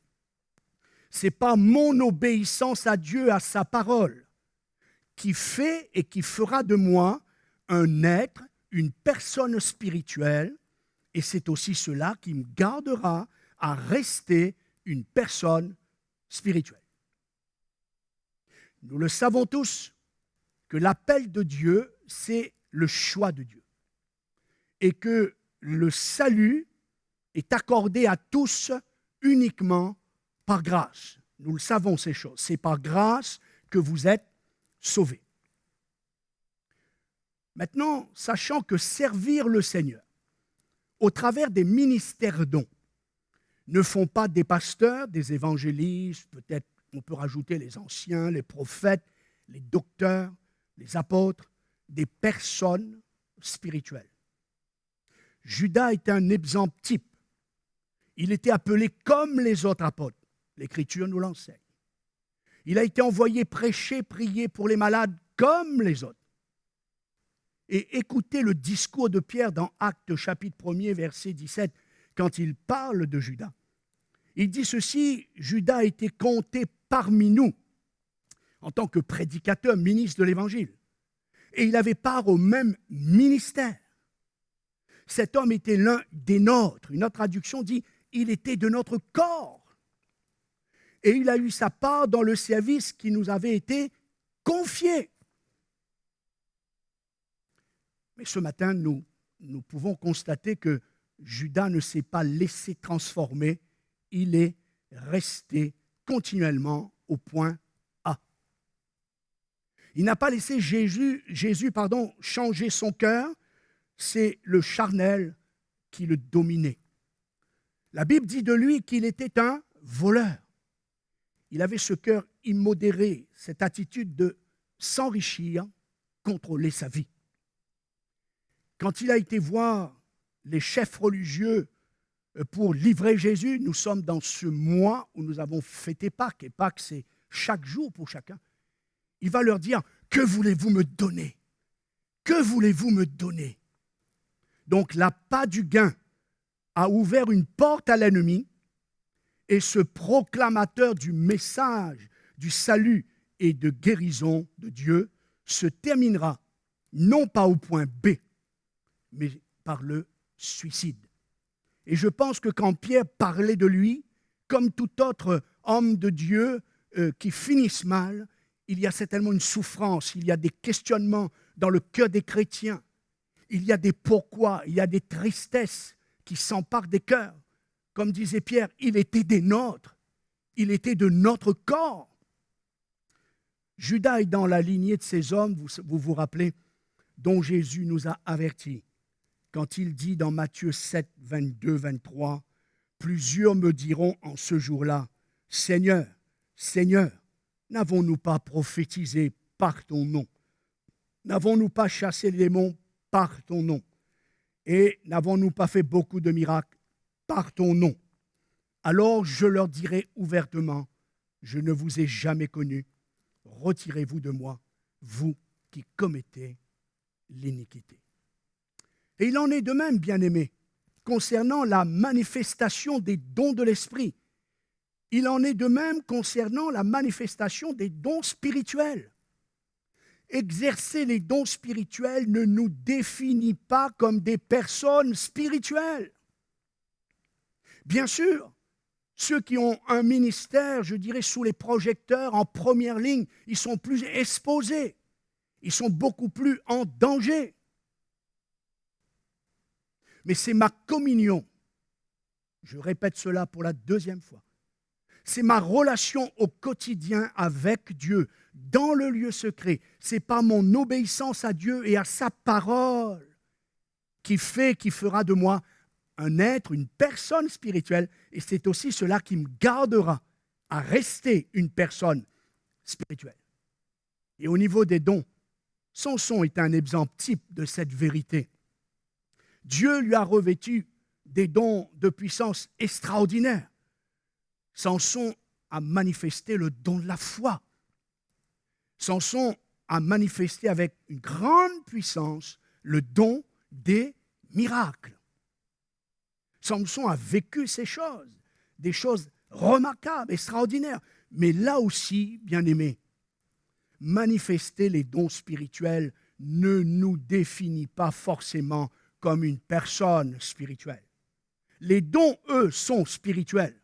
C'est par mon obéissance à Dieu, à sa parole, qui fait et qui fera de moi un être, une personne spirituelle, et c'est aussi cela qui me gardera à rester une personne spirituelle. » Nous le savons tous que l'appel de Dieu, c'est le choix de Dieu, et que le salut est accordé à tous uniquement par grâce. Nous le savons ces choses. C'est par grâce que vous êtes sauvés. Maintenant, sachant que servir le Seigneur au travers des ministères dons ne font pas des pasteurs, des évangélistes, peut-être on peut rajouter les anciens, les prophètes, les docteurs, les apôtres, des personnes spirituelles. Judas est un exemple type. Il était appelé comme les autres apôtres. L'Écriture nous l'enseigne. Il a été envoyé prêcher, prier pour les malades comme les autres. Et écoutez le discours de Pierre dans Actes chapitre 1er, verset 17, quand il parle de Judas. Il dit ceci, Judas a été compté parmi nous en tant que prédicateur, ministre de l'Évangile. Et il avait part au même ministère. Cet homme était l'un des nôtres. Une autre traduction dit, il était de notre corps. Et il a eu sa part dans le service qui nous avait été confié. Mais ce matin, nous pouvons constater que Judas ne s'est pas laissé transformer, il est resté continuellement au point A. Il n'a pas laissé Jésus changer son cœur, c'est le charnel qui le dominait. La Bible dit de lui qu'il était un voleur. Il avait ce cœur immodéré, cette attitude de s'enrichir, contrôler sa vie. Quand il a été voir les chefs religieux pour livrer Jésus, nous sommes dans ce mois où nous avons fêté Pâques, et Pâques c'est chaque jour pour chacun. Il va leur dire, que voulez-vous me donner? Que voulez-vous me donner? Donc l'appât du gain a ouvert une porte à l'ennemi et ce proclamateur du message, du salut et de guérison de Dieu se terminera non pas au point B, mais par le suicide. Et je pense que quand Pierre parlait de lui, comme tout autre homme de Dieu qui finissent mal, il y a certainement une souffrance, il y a des questionnements dans le cœur des chrétiens, il y a des pourquoi, il y a des tristesses qui s'emparent des cœurs. Comme disait Pierre, il était des nôtres, il était de notre corps. Judas est dans la lignée de ces hommes, vous vous rappelez, dont Jésus nous a avertis. Quand il dit dans Matthieu 7, 22, 23, « Plusieurs me diront en ce jour-là, « Seigneur, Seigneur, n'avons-nous pas prophétisé par ton nom? N'avons-nous pas chassé les démons par ton nom? Et n'avons-nous pas fait beaucoup de miracles par ton nom? Alors je leur dirai ouvertement, je ne vous ai jamais connus, retirez-vous de moi, vous qui commettez l'iniquité. » Et il en est de même, bien-aimés, concernant la manifestation des dons de l'Esprit. Il en est de même concernant la manifestation des dons spirituels. Exercer les dons spirituels ne nous définit pas comme des personnes spirituelles. Bien sûr, ceux qui ont un ministère, je dirais, sous les projecteurs, en première ligne, ils sont plus exposés. Ils sont beaucoup plus en danger. Mais c'est ma communion. Je répète cela pour la deuxième fois. C'est ma relation au quotidien avec Dieu, dans le lieu secret. Ce n'est pas mon obéissance à Dieu et à sa parole qui fera de moi un être, une personne spirituelle. Et c'est aussi cela qui me gardera à rester une personne spirituelle. Et au niveau des dons, Samson est un exemple type de cette vérité. Dieu lui a revêtu des dons de puissance extraordinaires. Samson a manifesté le don de la foi. Samson a manifesté avec une grande puissance le don des miracles. Samson a vécu ces choses, des choses remarquables, extraordinaires. Mais là aussi, bien-aimés, manifester les dons spirituels ne nous définit pas forcément comme une personne spirituelle. Les dons, eux, sont spirituels,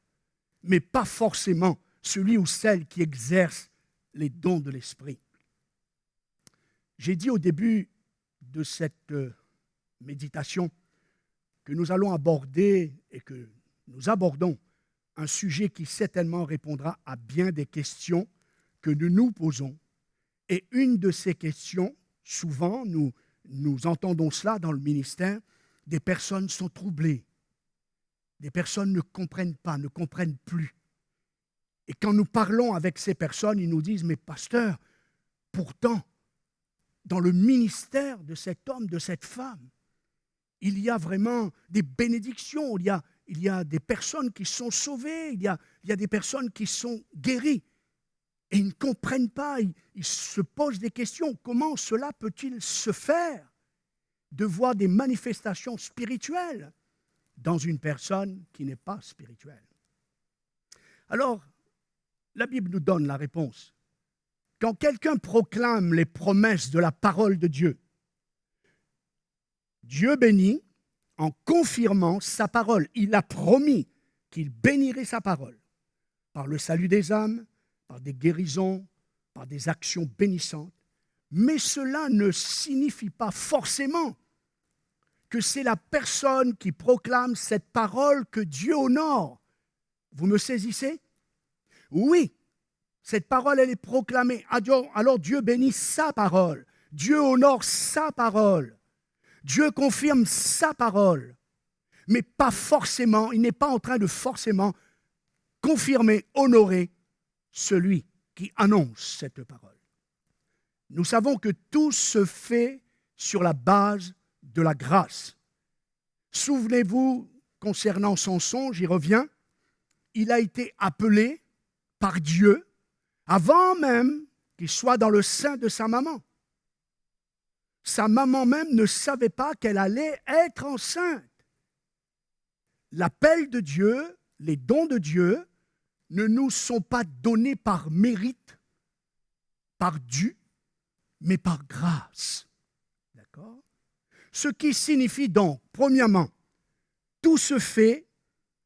mais pas forcément celui ou celle qui exerce les dons de l'esprit. J'ai dit au début de cette méditation que nous allons aborder et que nous abordons un sujet qui certainement répondra à bien des questions que nous nous posons. Et une de ces questions, souvent, nous entendons cela dans le ministère, des personnes sont troublées. Des personnes ne comprennent pas, ne comprennent plus. Et quand nous parlons avec ces personnes, ils nous disent « Mais pasteur, pourtant, dans le ministère de cet homme, de cette femme, il y a vraiment des bénédictions, il y a des personnes qui sont sauvées, il y a des personnes qui sont guéries. » Et ils ne comprennent pas, ils se posent des questions. Comment cela peut-il se faire de voir des manifestations spirituelles dans une personne qui n'est pas spirituelle? Alors, la Bible nous donne la réponse. Quand quelqu'un proclame les promesses de la parole de Dieu, Dieu bénit en confirmant sa parole. Il a promis qu'il bénirait sa parole par le salut des âmes, par des guérisons, par des actions bénissantes. Mais cela ne signifie pas forcément que c'est la personne qui proclame cette parole que Dieu honore. Vous me saisissez? Oui, cette parole, elle est proclamée. Alors Dieu bénit sa parole. Dieu honore sa parole. Dieu confirme sa parole. Mais pas forcément, il n'est pas en train de forcément confirmer, honorer celui qui annonce cette parole. Nous savons que tout se fait sur la base de la grâce. Souvenez-vous, concernant Samson, j'y reviens, il a été appelé par Dieu avant même qu'il soit dans le sein de sa maman. Sa maman même ne savait pas qu'elle allait être enceinte. L'appel de Dieu, les dons de Dieu, ne nous sont pas donnés par mérite, par dû, mais par grâce. D'accord? Ce qui signifie donc, premièrement, tout se fait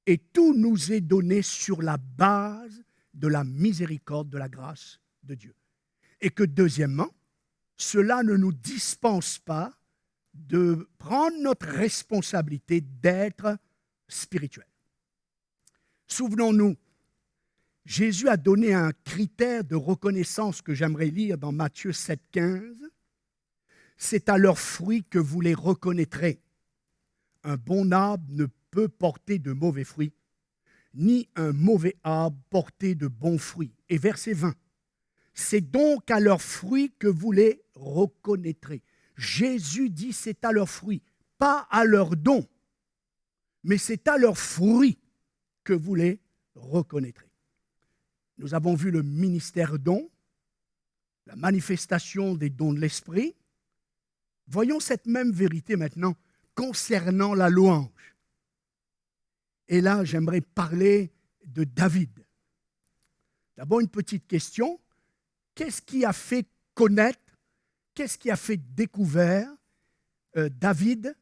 et tout nous est donné sur la base de la miséricorde, de la grâce de Dieu. Et que deuxièmement, cela ne nous dispense pas de prendre notre responsabilité d'être spirituel. Souvenons-nous, Jésus a donné un critère de reconnaissance que j'aimerais lire dans Matthieu 7,15. C'est à leurs fruits que vous les reconnaîtrez. Un bon arbre ne peut porter de mauvais fruits, ni un mauvais arbre porter de bons fruits. Et verset 20. C'est donc à leurs fruits que vous les reconnaîtrez. Jésus dit c'est à leurs fruits, pas à leurs dons, mais c'est à leurs fruits que vous les reconnaîtrez. Nous avons vu le ministère don, la manifestation des dons de l'esprit. Voyons cette même vérité maintenant concernant la louange. Et là, j'aimerais parler de David. D'abord, une petite question. Qu'est-ce qui a fait connaître, qu'est-ce qui a fait découvert David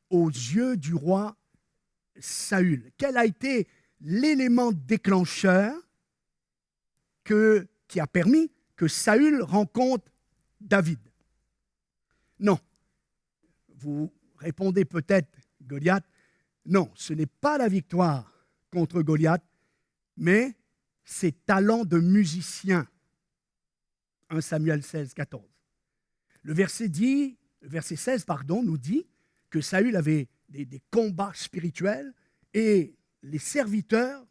aux yeux du roi Saül? Quel a été l'élément déclencheur qui a permis que Saül rencontre David? Non. Vous répondez peut-être Goliath. Non, ce n'est pas la victoire contre Goliath, mais ses talents de musicien. 1 Samuel 16, 14. Le verset 16 nous dit que Saül avait des combats spirituels et les serviteurs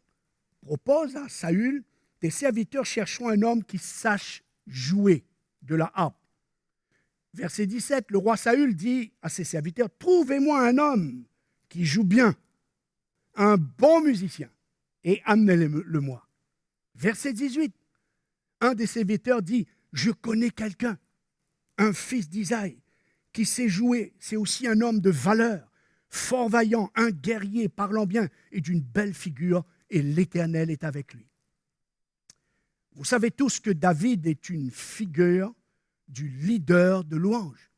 proposent à Saül, des serviteurs cherchant un homme qui sache jouer de la harpe. Verset 17, le roi Saül dit à ses serviteurs, « Trouvez-moi un homme qui joue bien, un bon musicien, et amenez-le-moi. » Verset 18, un des serviteurs dit, « Je connais quelqu'un, un fils d'Isaïe, qui sait jouer, c'est aussi un homme de valeur, fort vaillant, un guerrier, parlant bien et d'une belle figure, et l'Éternel est avec lui. » Vous savez tous que David est une figure du leader de louange.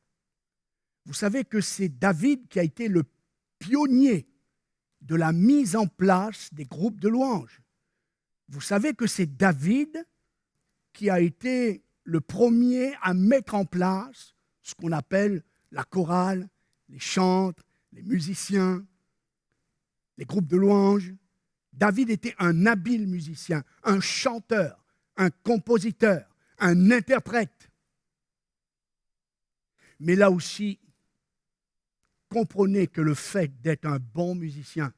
Vous savez que c'est David qui a été le pionnier de la mise en place des groupes de louange. Vous savez que c'est David qui a été le premier à mettre en place ce qu'on appelle la chorale, les chantres, les musiciens, les groupes de louange. David était un habile musicien, un chanteur, un compositeur, un interprète. Mais là aussi, comprenez que le fait d'être un bon musicien,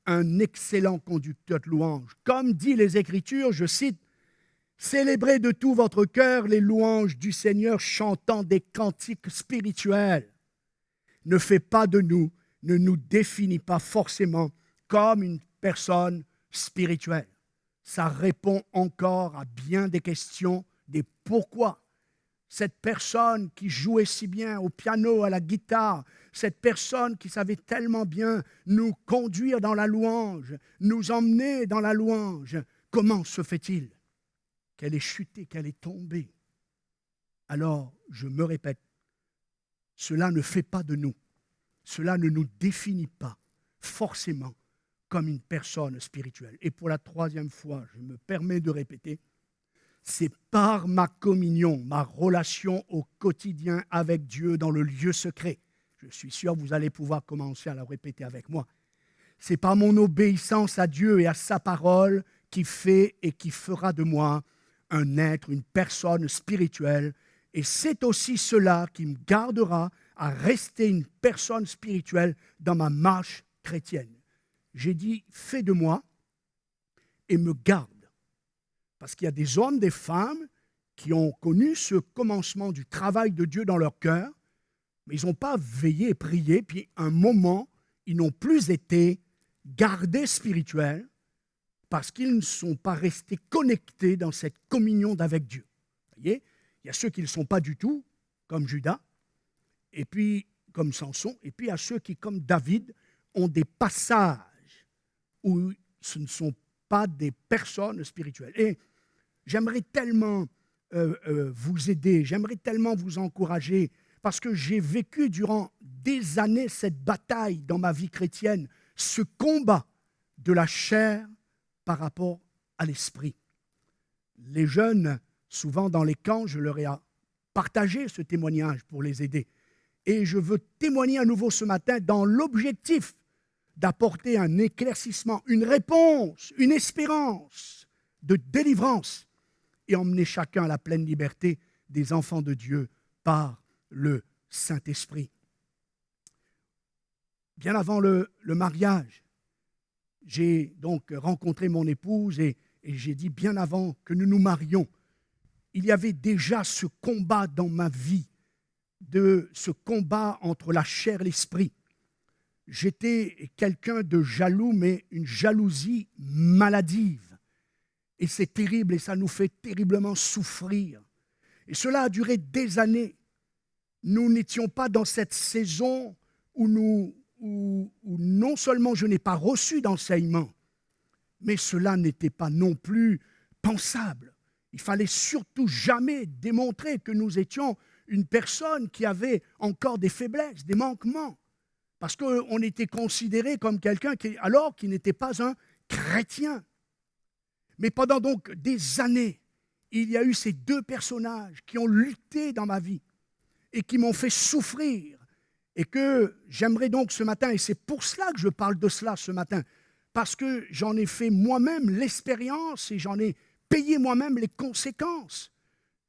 un excellent conducteur de louange, comme dit les Écritures, je cite, « Célébrez de tout votre cœur les louanges du Seigneur, chantant des cantiques spirituels. » Ne fait pas de nous, ne nous définit pas forcément comme une personne spirituelle. Ça répond encore à bien des questions, des pourquoi. Cette personne qui jouait si bien au piano, à la guitare, cette personne qui savait tellement bien nous conduire dans la louange, nous emmener dans la louange, comment se fait-il qu'elle est chutée, qu'elle est tombée? Alors, je me répète, cela ne fait pas de nous, cela ne nous définit pas forcément comme une personne spirituelle. Et pour la troisième fois, je me permets de répéter, c'est par ma communion, ma relation au quotidien avec Dieu dans le lieu secret. Je suis sûr que vous allez pouvoir commencer à la répéter avec moi. C'est par mon obéissance à Dieu et à sa parole qui fait et qui fera de moi un être, une personne spirituelle. Et c'est aussi cela qui me gardera à rester une personne spirituelle dans ma marche chrétienne. J'ai dit, fais de moi et me garde. Parce qu'il y a des hommes, des femmes qui ont connu ce commencement du travail de Dieu dans leur cœur, mais ils n'ont pas veillé et prié, puis un moment, ils n'ont plus été gardés spirituels parce qu'ils ne sont pas restés connectés dans cette communion avec Dieu. Vous voyez, il y a ceux qui ne le sont pas du tout, comme Judas, et puis comme Samson, et puis il y a ceux qui, comme David, ont des passages où ce ne sont pas des personnes spirituelles. Et j'aimerais tellement vous aider, j'aimerais tellement vous encourager, parce que j'ai vécu durant des années cette bataille dans ma vie chrétienne, ce combat de la chair par rapport à l'esprit. Les jeunes, souvent dans les camps, je leur ai partagé ce témoignage pour les aider. Et je veux témoigner à nouveau ce matin dans l'objectif d'apporter un éclaircissement, une réponse, une espérance de délivrance et emmener chacun à la pleine liberté des enfants de Dieu par le Saint-Esprit. Bien avant le mariage, j'ai donc rencontré mon épouse et j'ai dit bien avant que nous nous marions, il y avait déjà ce combat dans ma vie, de ce combat entre la chair et l'esprit. J'étais quelqu'un de jaloux, mais une jalousie maladive. Et c'est terrible et ça nous fait terriblement souffrir. Et cela a duré des années. Nous n'étions pas dans cette saison où non seulement je n'ai pas reçu d'enseignement, mais cela n'était pas non plus pensable. Il fallait surtout jamais démontrer que nous étions une personne qui avait encore des faiblesses, des manquements. parce qu'on était considéré comme quelqu'un qui n'était pas un chrétien. Mais pendant donc des années, il y a eu ces deux personnages qui ont lutté dans ma vie et qui m'ont fait souffrir et que j'aimerais donc ce matin, et c'est pour cela que je parle de cela ce matin, parce que j'en ai fait moi-même l'expérience et j'en ai payé moi-même les conséquences.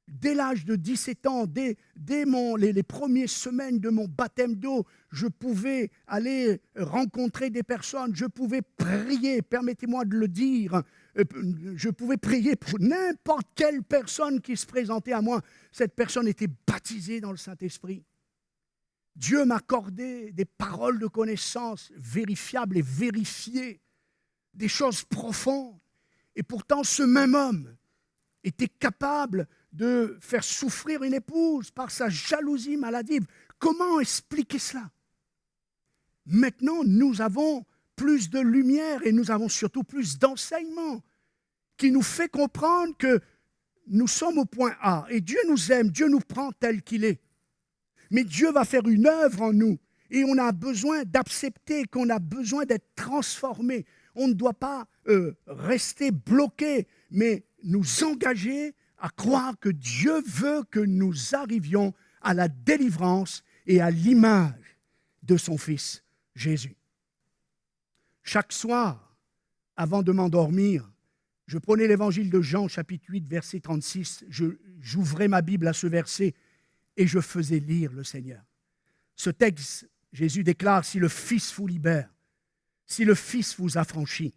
Dès l'âge de 17 ans, dès les premières semaines de mon baptême d'eau, je pouvais aller rencontrer des personnes, je pouvais prier, permettez-moi de le dire, je pouvais prier pour n'importe quelle personne qui se présentait à moi. Cette personne était baptisée dans le Saint-Esprit. Dieu m'accordait des paroles de connaissance vérifiables et vérifiées, des choses profondes. Et pourtant, ce même homme était capable de faire souffrir une épouse par sa jalousie maladive. Comment expliquer cela? Maintenant, nous avons plus de lumière et nous avons surtout plus d'enseignement qui nous fait comprendre que nous sommes au point A et Dieu nous aime, Dieu nous prend tel qu'il est. Mais Dieu va faire une œuvre en nous et on a besoin d'accepter qu'on a besoin d'être transformé. On ne doit pas rester bloqué, mais nous engager à croire que Dieu veut que nous arrivions à la délivrance et à l'image de son Fils Jésus. Chaque soir, avant de m'endormir, je prenais l'évangile de Jean, chapitre 8, verset 36, j'ouvrais ma Bible à ce verset et je faisais lire le Seigneur. Ce texte, Jésus déclare, « Si le Fils vous libère, si le Fils vous affranchit,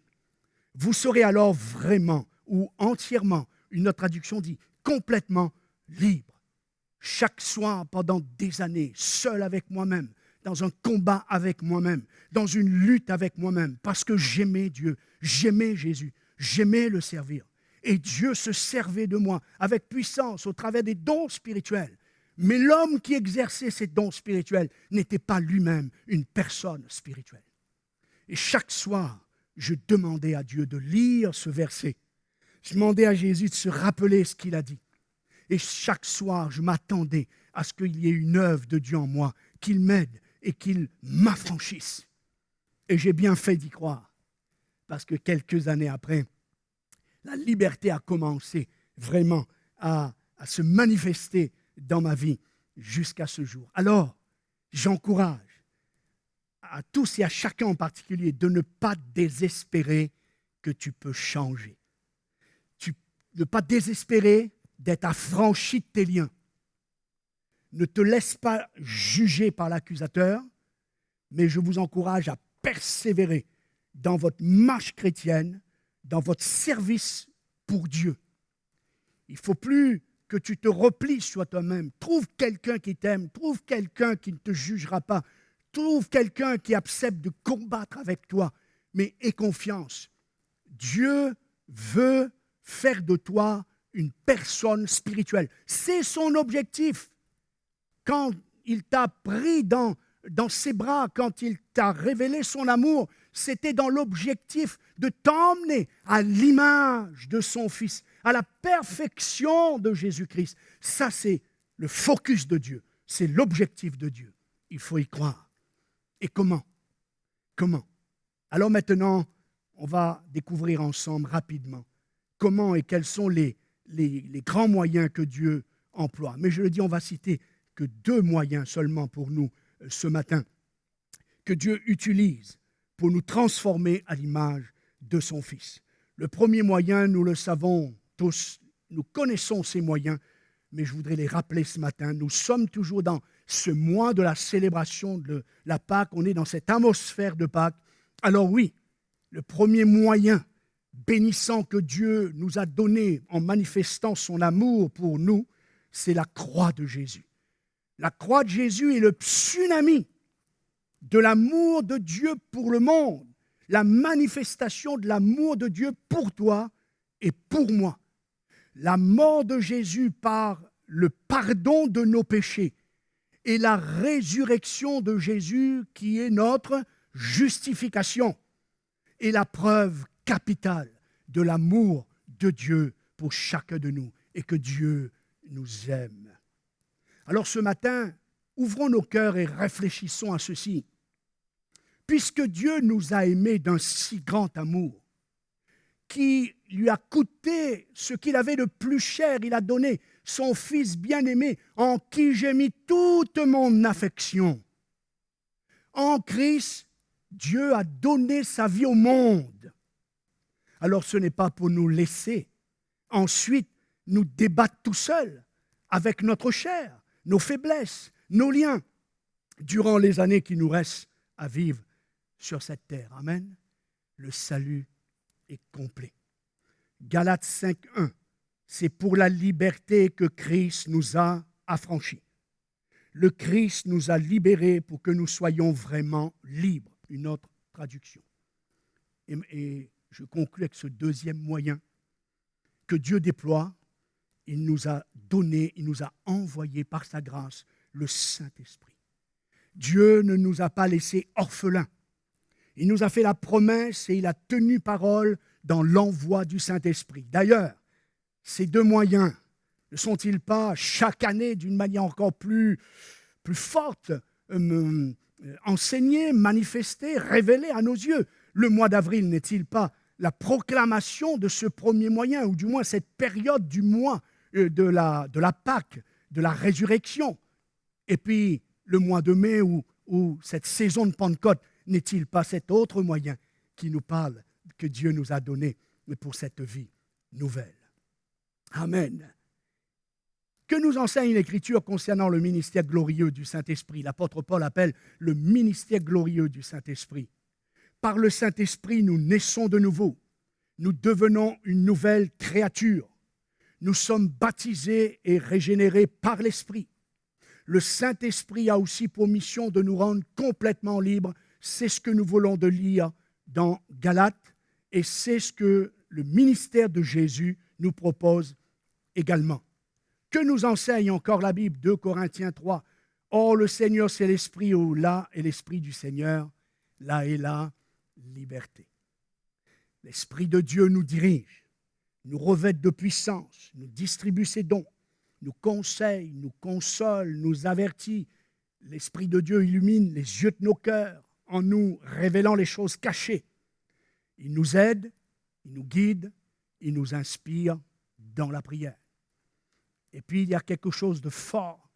vous serez alors vraiment ou entièrement, une autre traduction dit, complètement libre. » Chaque soir, pendant des années, seul avec moi-même, dans un combat avec moi-même, dans une lutte avec moi-même, parce que j'aimais Dieu, j'aimais Jésus, j'aimais le servir. Et Dieu se servait de moi avec puissance au travers des dons spirituels. Mais l'homme qui exerçait ces dons spirituels n'était pas lui-même une personne spirituelle. Et chaque soir, je demandais à Dieu de lire ce verset. Je demandais à Jésus de se rappeler ce qu'il a dit. Et chaque soir, je m'attendais à ce qu'il y ait une œuvre de Dieu en moi, qu'il m'aide et qu'il m'affranchisse. Et j'ai bien fait d'y croire, parce que quelques années après, la liberté a commencé vraiment à se manifester dans ma vie jusqu'à ce jour. Alors, j'encourage à tous et à chacun en particulier de ne pas désespérer que tu peux changer. Ne pas désespérer d'être affranchi de tes liens. Ne te laisse pas juger par l'accusateur, mais je vous encourage à persévérer dans votre marche chrétienne, dans votre service pour Dieu. Il ne faut plus que tu te replies sur toi-même. Trouve quelqu'un qui t'aime, trouve quelqu'un qui ne te jugera pas, trouve quelqu'un qui accepte de combattre avec toi, mais aie confiance. Dieu veut faire de toi une personne spirituelle. C'est son objectif. Quand il t'a pris dans ses bras, quand il t'a révélé son amour, c'était dans l'objectif de t'emmener à l'image de son Fils, à la perfection de Jésus-Christ. Ça, c'est le focus de Dieu. C'est l'objectif de Dieu. Il faut y croire. Et comment? Comment? Alors maintenant, on va découvrir ensemble rapidement comment et quels sont les grands moyens que Dieu emploie. Mais je le dis, on va citer que 2 moyens seulement pour nous ce matin, que Dieu utilise pour nous transformer à l'image de son Fils. Le premier moyen, nous le savons tous, nous connaissons ces moyens, mais je voudrais les rappeler ce matin. Nous sommes toujours dans ce mois de la célébration de la Pâque, on est dans cette atmosphère de Pâque. Alors oui, le premier moyen bénissant que Dieu nous a donné en manifestant son amour pour nous, c'est la croix de Jésus. La croix de Jésus est le tsunami de l'amour de Dieu pour le monde, la manifestation de l'amour de Dieu pour toi et pour moi. La mort de Jésus par le pardon de nos péchés et la résurrection de Jésus qui est notre justification est la preuve capitale de l'amour de Dieu pour chacun de nous et que Dieu nous aime. Alors ce matin, ouvrons nos cœurs et réfléchissons à ceci. puisque Dieu nous a aimés d'un si grand amour, qui lui a coûté ce qu'il avait de plus cher, il a donné son Fils bien-aimé, en qui j'ai mis toute mon affection. En Christ, Dieu a donné sa vie au monde. Alors ce n'est pas pour nous laisser ensuite nous débattre tout seuls avec notre chair, nos faiblesses, nos liens, durant les années qui nous restent à vivre sur cette terre. Amen. Le salut est complet. Galates 5.1, c'est pour la liberté que Christ nous a affranchis. Le Christ nous a libérés pour que nous soyons vraiment libres. Une autre traduction. Et je conclue avec ce deuxième moyen que Dieu déploie. Il nous a donné, il nous a envoyé par sa grâce le Saint-Esprit. Dieu ne nous a pas laissés orphelins. Il nous a fait la promesse et il a tenu parole dans l'envoi du Saint-Esprit. D'ailleurs, ces deux moyens ne sont-ils pas chaque année d'une manière encore plus forte enseignés, manifestés, révélés à nos yeux? Le mois d'avril n'est-il pas la proclamation de ce premier moyen, ou du moins cette période du mois de la Pâque, de la résurrection? Et puis le mois de mai ou cette saison de Pentecôte, n'est-il pas cet autre moyen qui nous parle, que Dieu nous a donné pour cette vie nouvelle? Amen. Que nous enseigne l'Écriture concernant le ministère glorieux du Saint-Esprit? L'apôtre Paul appelle le ministère glorieux du Saint-Esprit. Par le Saint-Esprit, nous naissons de nouveau. Nous devenons une nouvelle créature. Nous sommes baptisés et régénérés par l'Esprit. Le Saint-Esprit a aussi pour mission de nous rendre complètement libres. C'est ce que nous voulons de lire dans Galates et c'est ce que le ministère de Jésus nous propose également. Que nous enseigne encore la Bible? 2 Corinthiens 3. Or, le Seigneur, c'est l'Esprit, où là est l'Esprit du Seigneur, là est la liberté. L'Esprit de Dieu nous dirige, nous revêt de puissance, nous distribue ses dons, nous conseille, nous console, nous avertit. L'Esprit de Dieu illumine les yeux de nos cœurs en nous révélant les choses cachées. Il nous aide, il nous guide, il nous inspire dans la prière. Et puis, il y a quelque chose de fort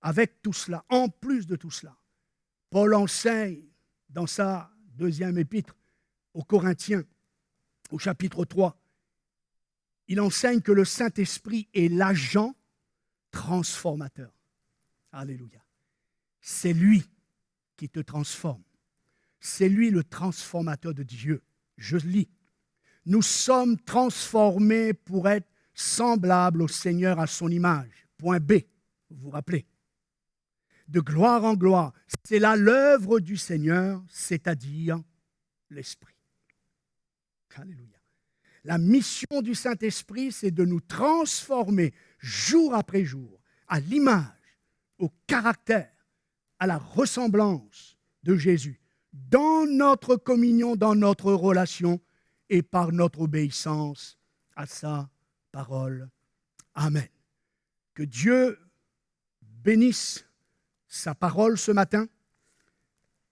avec tout cela. En plus de tout cela, Paul enseigne dans sa deuxième épître aux Corinthiens, au chapitre 3, il enseigne que le Saint-Esprit est l'agent transformateur. Alléluia. C'est lui qui te transforme. C'est lui le transformateur de Dieu. Je lis. Nous sommes transformés pour être semblables au Seigneur à son image. Point B, vous vous rappelez. De gloire en gloire. C'est là l'œuvre du Seigneur, c'est-à-dire l'Esprit. Alléluia. La mission du Saint-Esprit, c'est de nous transformer jour après jour à l'image, au caractère, à la ressemblance de Jésus, dans notre communion, dans notre relation et par notre obéissance à sa parole. Amen. Que Dieu bénisse sa parole ce matin,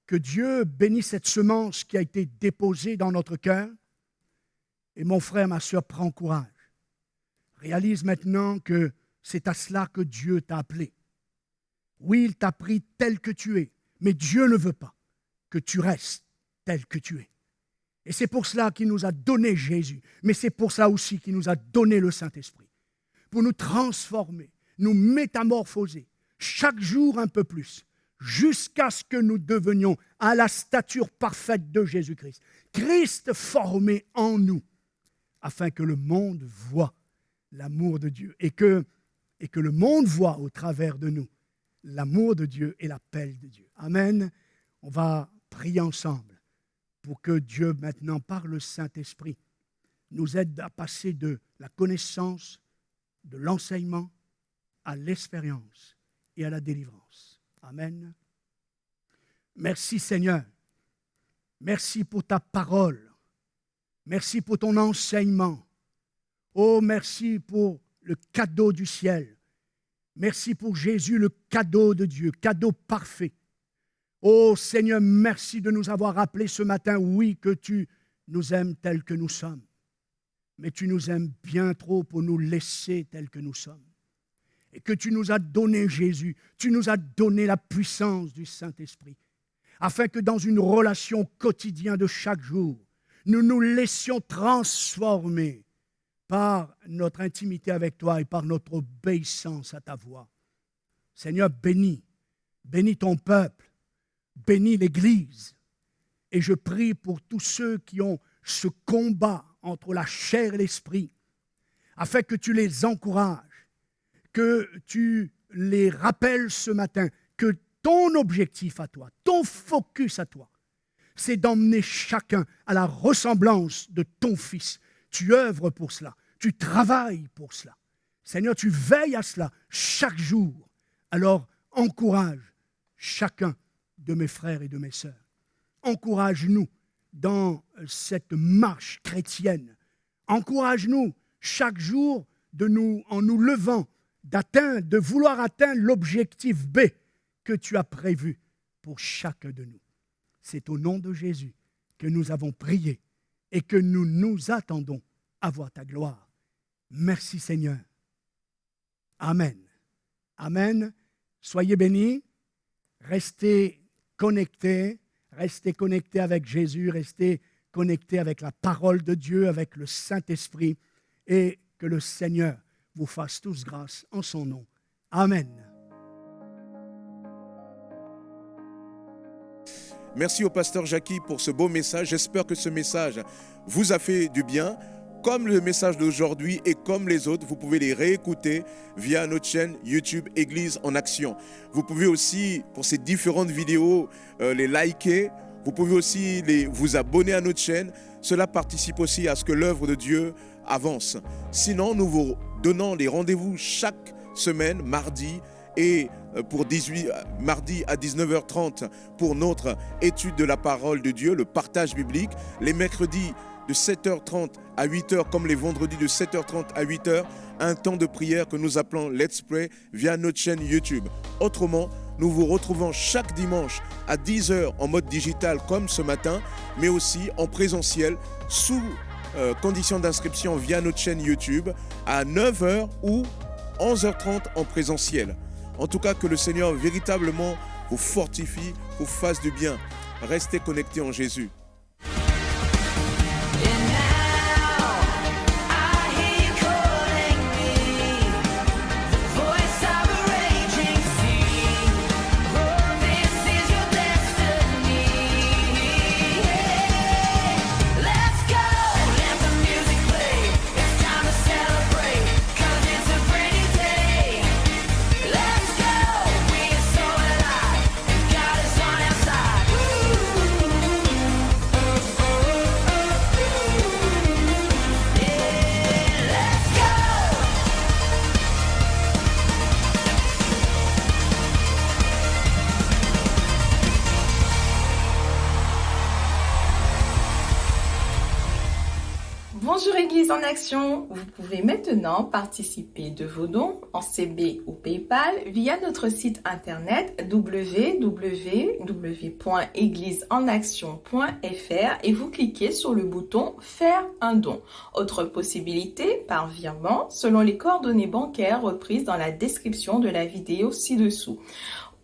que Dieu bénisse cette semence qui a été déposée dans notre cœur. Et mon frère, ma soeur, prends courage. Réalise maintenant que c'est à cela que Dieu t'a appelé. Oui, il t'a pris tel que tu es, mais Dieu ne veut pas que tu restes tel que tu es. Et c'est pour cela qu'il nous a donné Jésus, mais c'est pour ça aussi qu'il nous a donné le Saint-Esprit, pour nous transformer, nous métamorphoser, chaque jour un peu plus, jusqu'à ce que nous devenions à la stature parfaite de Jésus-Christ. Christ formé en nous, afin que le monde voie l'amour de Dieu et que le monde voit au travers de nous l'amour de Dieu et l'appel de Dieu. Amen. On va prier ensemble pour que Dieu, maintenant, par le Saint-Esprit, nous aide à passer de la connaissance, de l'enseignement, à l'expérience et à la délivrance. Amen. Merci Seigneur. Merci pour ta parole. Merci pour ton enseignement. Oh, merci pour le cadeau du ciel. Merci pour Jésus, le cadeau de Dieu, cadeau parfait. Oh Seigneur, merci de nous avoir rappelé ce matin, oui, que tu nous aimes tels que nous sommes. Mais tu nous aimes bien trop pour nous laisser tels que nous sommes. Et que tu nous as donné Jésus, tu nous as donné la puissance du Saint-Esprit, afin que dans une relation quotidienne de chaque jour, nous nous laissions transformer par notre intimité avec toi et par notre obéissance à ta voix. Seigneur, bénis ton peuple, bénis l'Église. Et je prie pour tous ceux qui ont ce combat entre la chair et l'esprit, afin que tu les encourages, que tu les rappelles ce matin, que ton objectif à toi, ton focus à toi, c'est d'emmener chacun à la ressemblance de ton Fils. Tu œuvres pour cela, tu travailles pour cela. Seigneur, tu veilles à cela chaque jour. Alors, encourage chacun de mes frères et de mes sœurs. Encourage-nous dans cette marche chrétienne. Encourage-nous chaque jour en nous levant, de vouloir atteindre l'objectif B que tu as prévu pour chacun de nous. C'est au nom de Jésus que nous avons prié et que nous nous attendons à voir ta gloire. Merci Seigneur. Amen. Amen. Soyez bénis. Restez connectés avec Jésus, restez connectés avec la parole de Dieu, avec le Saint-Esprit, et que le Seigneur vous fasse tous grâce en son nom. Amen. Merci au pasteur Jackie pour ce beau message. J'espère que ce message vous a fait du bien. Comme le message d'aujourd'hui et comme les autres, vous pouvez les réécouter via notre chaîne YouTube Église en Action. Vous pouvez aussi, pour ces différentes vidéos, les liker. Vous pouvez aussi vous abonner à notre chaîne. Cela participe aussi à ce que l'œuvre de Dieu avance. Sinon, nous vous donnons des rendez-vous chaque semaine, mardi, et mardi à 19h30 pour notre étude de la parole de Dieu, le partage biblique. Les mercredis de 7h30 à 8h, comme les vendredis de 7h30 à 8h, un temps de prière que nous appelons Let's Pray via notre chaîne YouTube. Autrement, nous vous retrouvons chaque dimanche à 10h en mode digital comme ce matin, mais aussi en présentiel sous condition d'inscription via notre chaîne YouTube à 9h ou 11h30 en présentiel. En tout cas, que le Seigneur véritablement vous fortifie, vous fasse du bien. Restez connectés en Jésus. Bonjour Église en Action, vous pouvez maintenant participer de vos dons en CB ou PayPal via notre site internet www.égliseenaction.fr et vous cliquez sur le bouton Faire un don. Autre possibilité, par virement, selon les coordonnées bancaires reprises dans la description de la vidéo ci-dessous,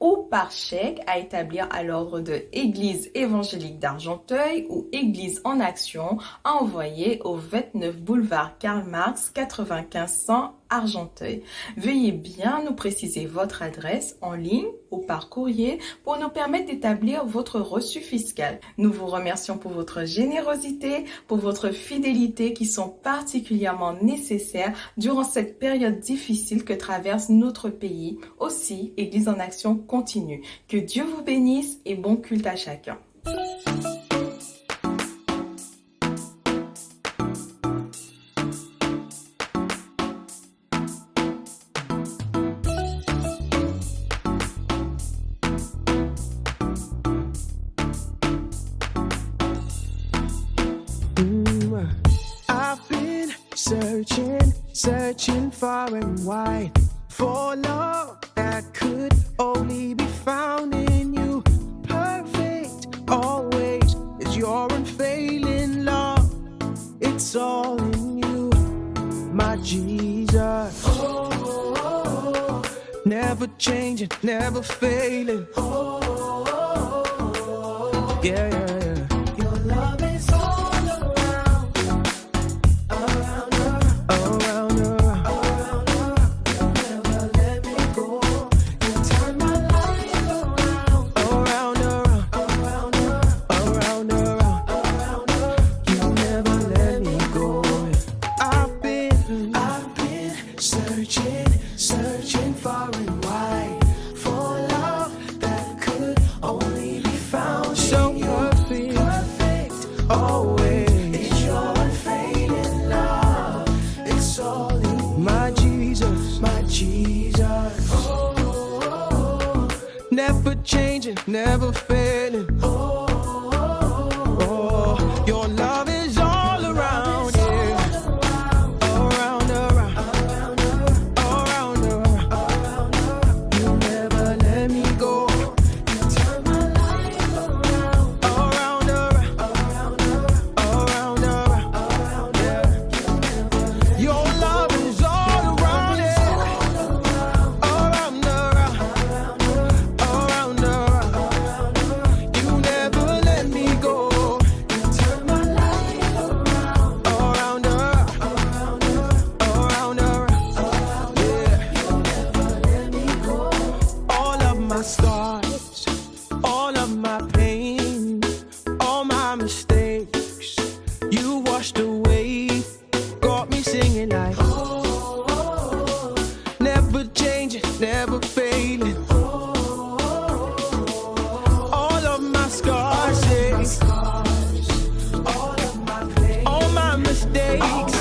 ou par chèque à établir à l'ordre de Église évangélique d'Argenteuil ou Église en Action à envoyer au 29 boulevard Karl Marx 95 100 Argenteuil. Veuillez bien nous préciser votre adresse en ligne ou par courrier pour nous permettre d'établir votre reçu fiscal. Nous vous remercions pour votre générosité, pour votre fidélité qui sont particulièrement nécessaires durant cette période difficile que traverse notre pays. Aussi, Église en Action continue. Que Dieu vous bénisse et bon culte à chacun. Searching far and wide for love that could only be found in you. It's all in you, my Jesus. Never changing, never failing. Yeah, yeah, yeah. Your love is all around, around, around, around. You never let me go. You turn my life around, around, around, around, around. You never let me go. I've been searching far and wide for love that could only be found so in you. Perfect, always. It's your unfailing love. It's all in you. My Jesus, my Jesus. Oh, never changing, never failing. Oh, your love is all around, yeah. Around, around, around, around. You never let me go. You turn my life around, around, around, around, yeah. Your love is all around, yeah. Around, around, around. You never let me go. You turn my life around, around, around, yeah. You never let me go. All of my scars, all of my pain, all my mistakes, you washed away, got me singing like, never changing, never failing. All of my scars, yeah. All my mistakes,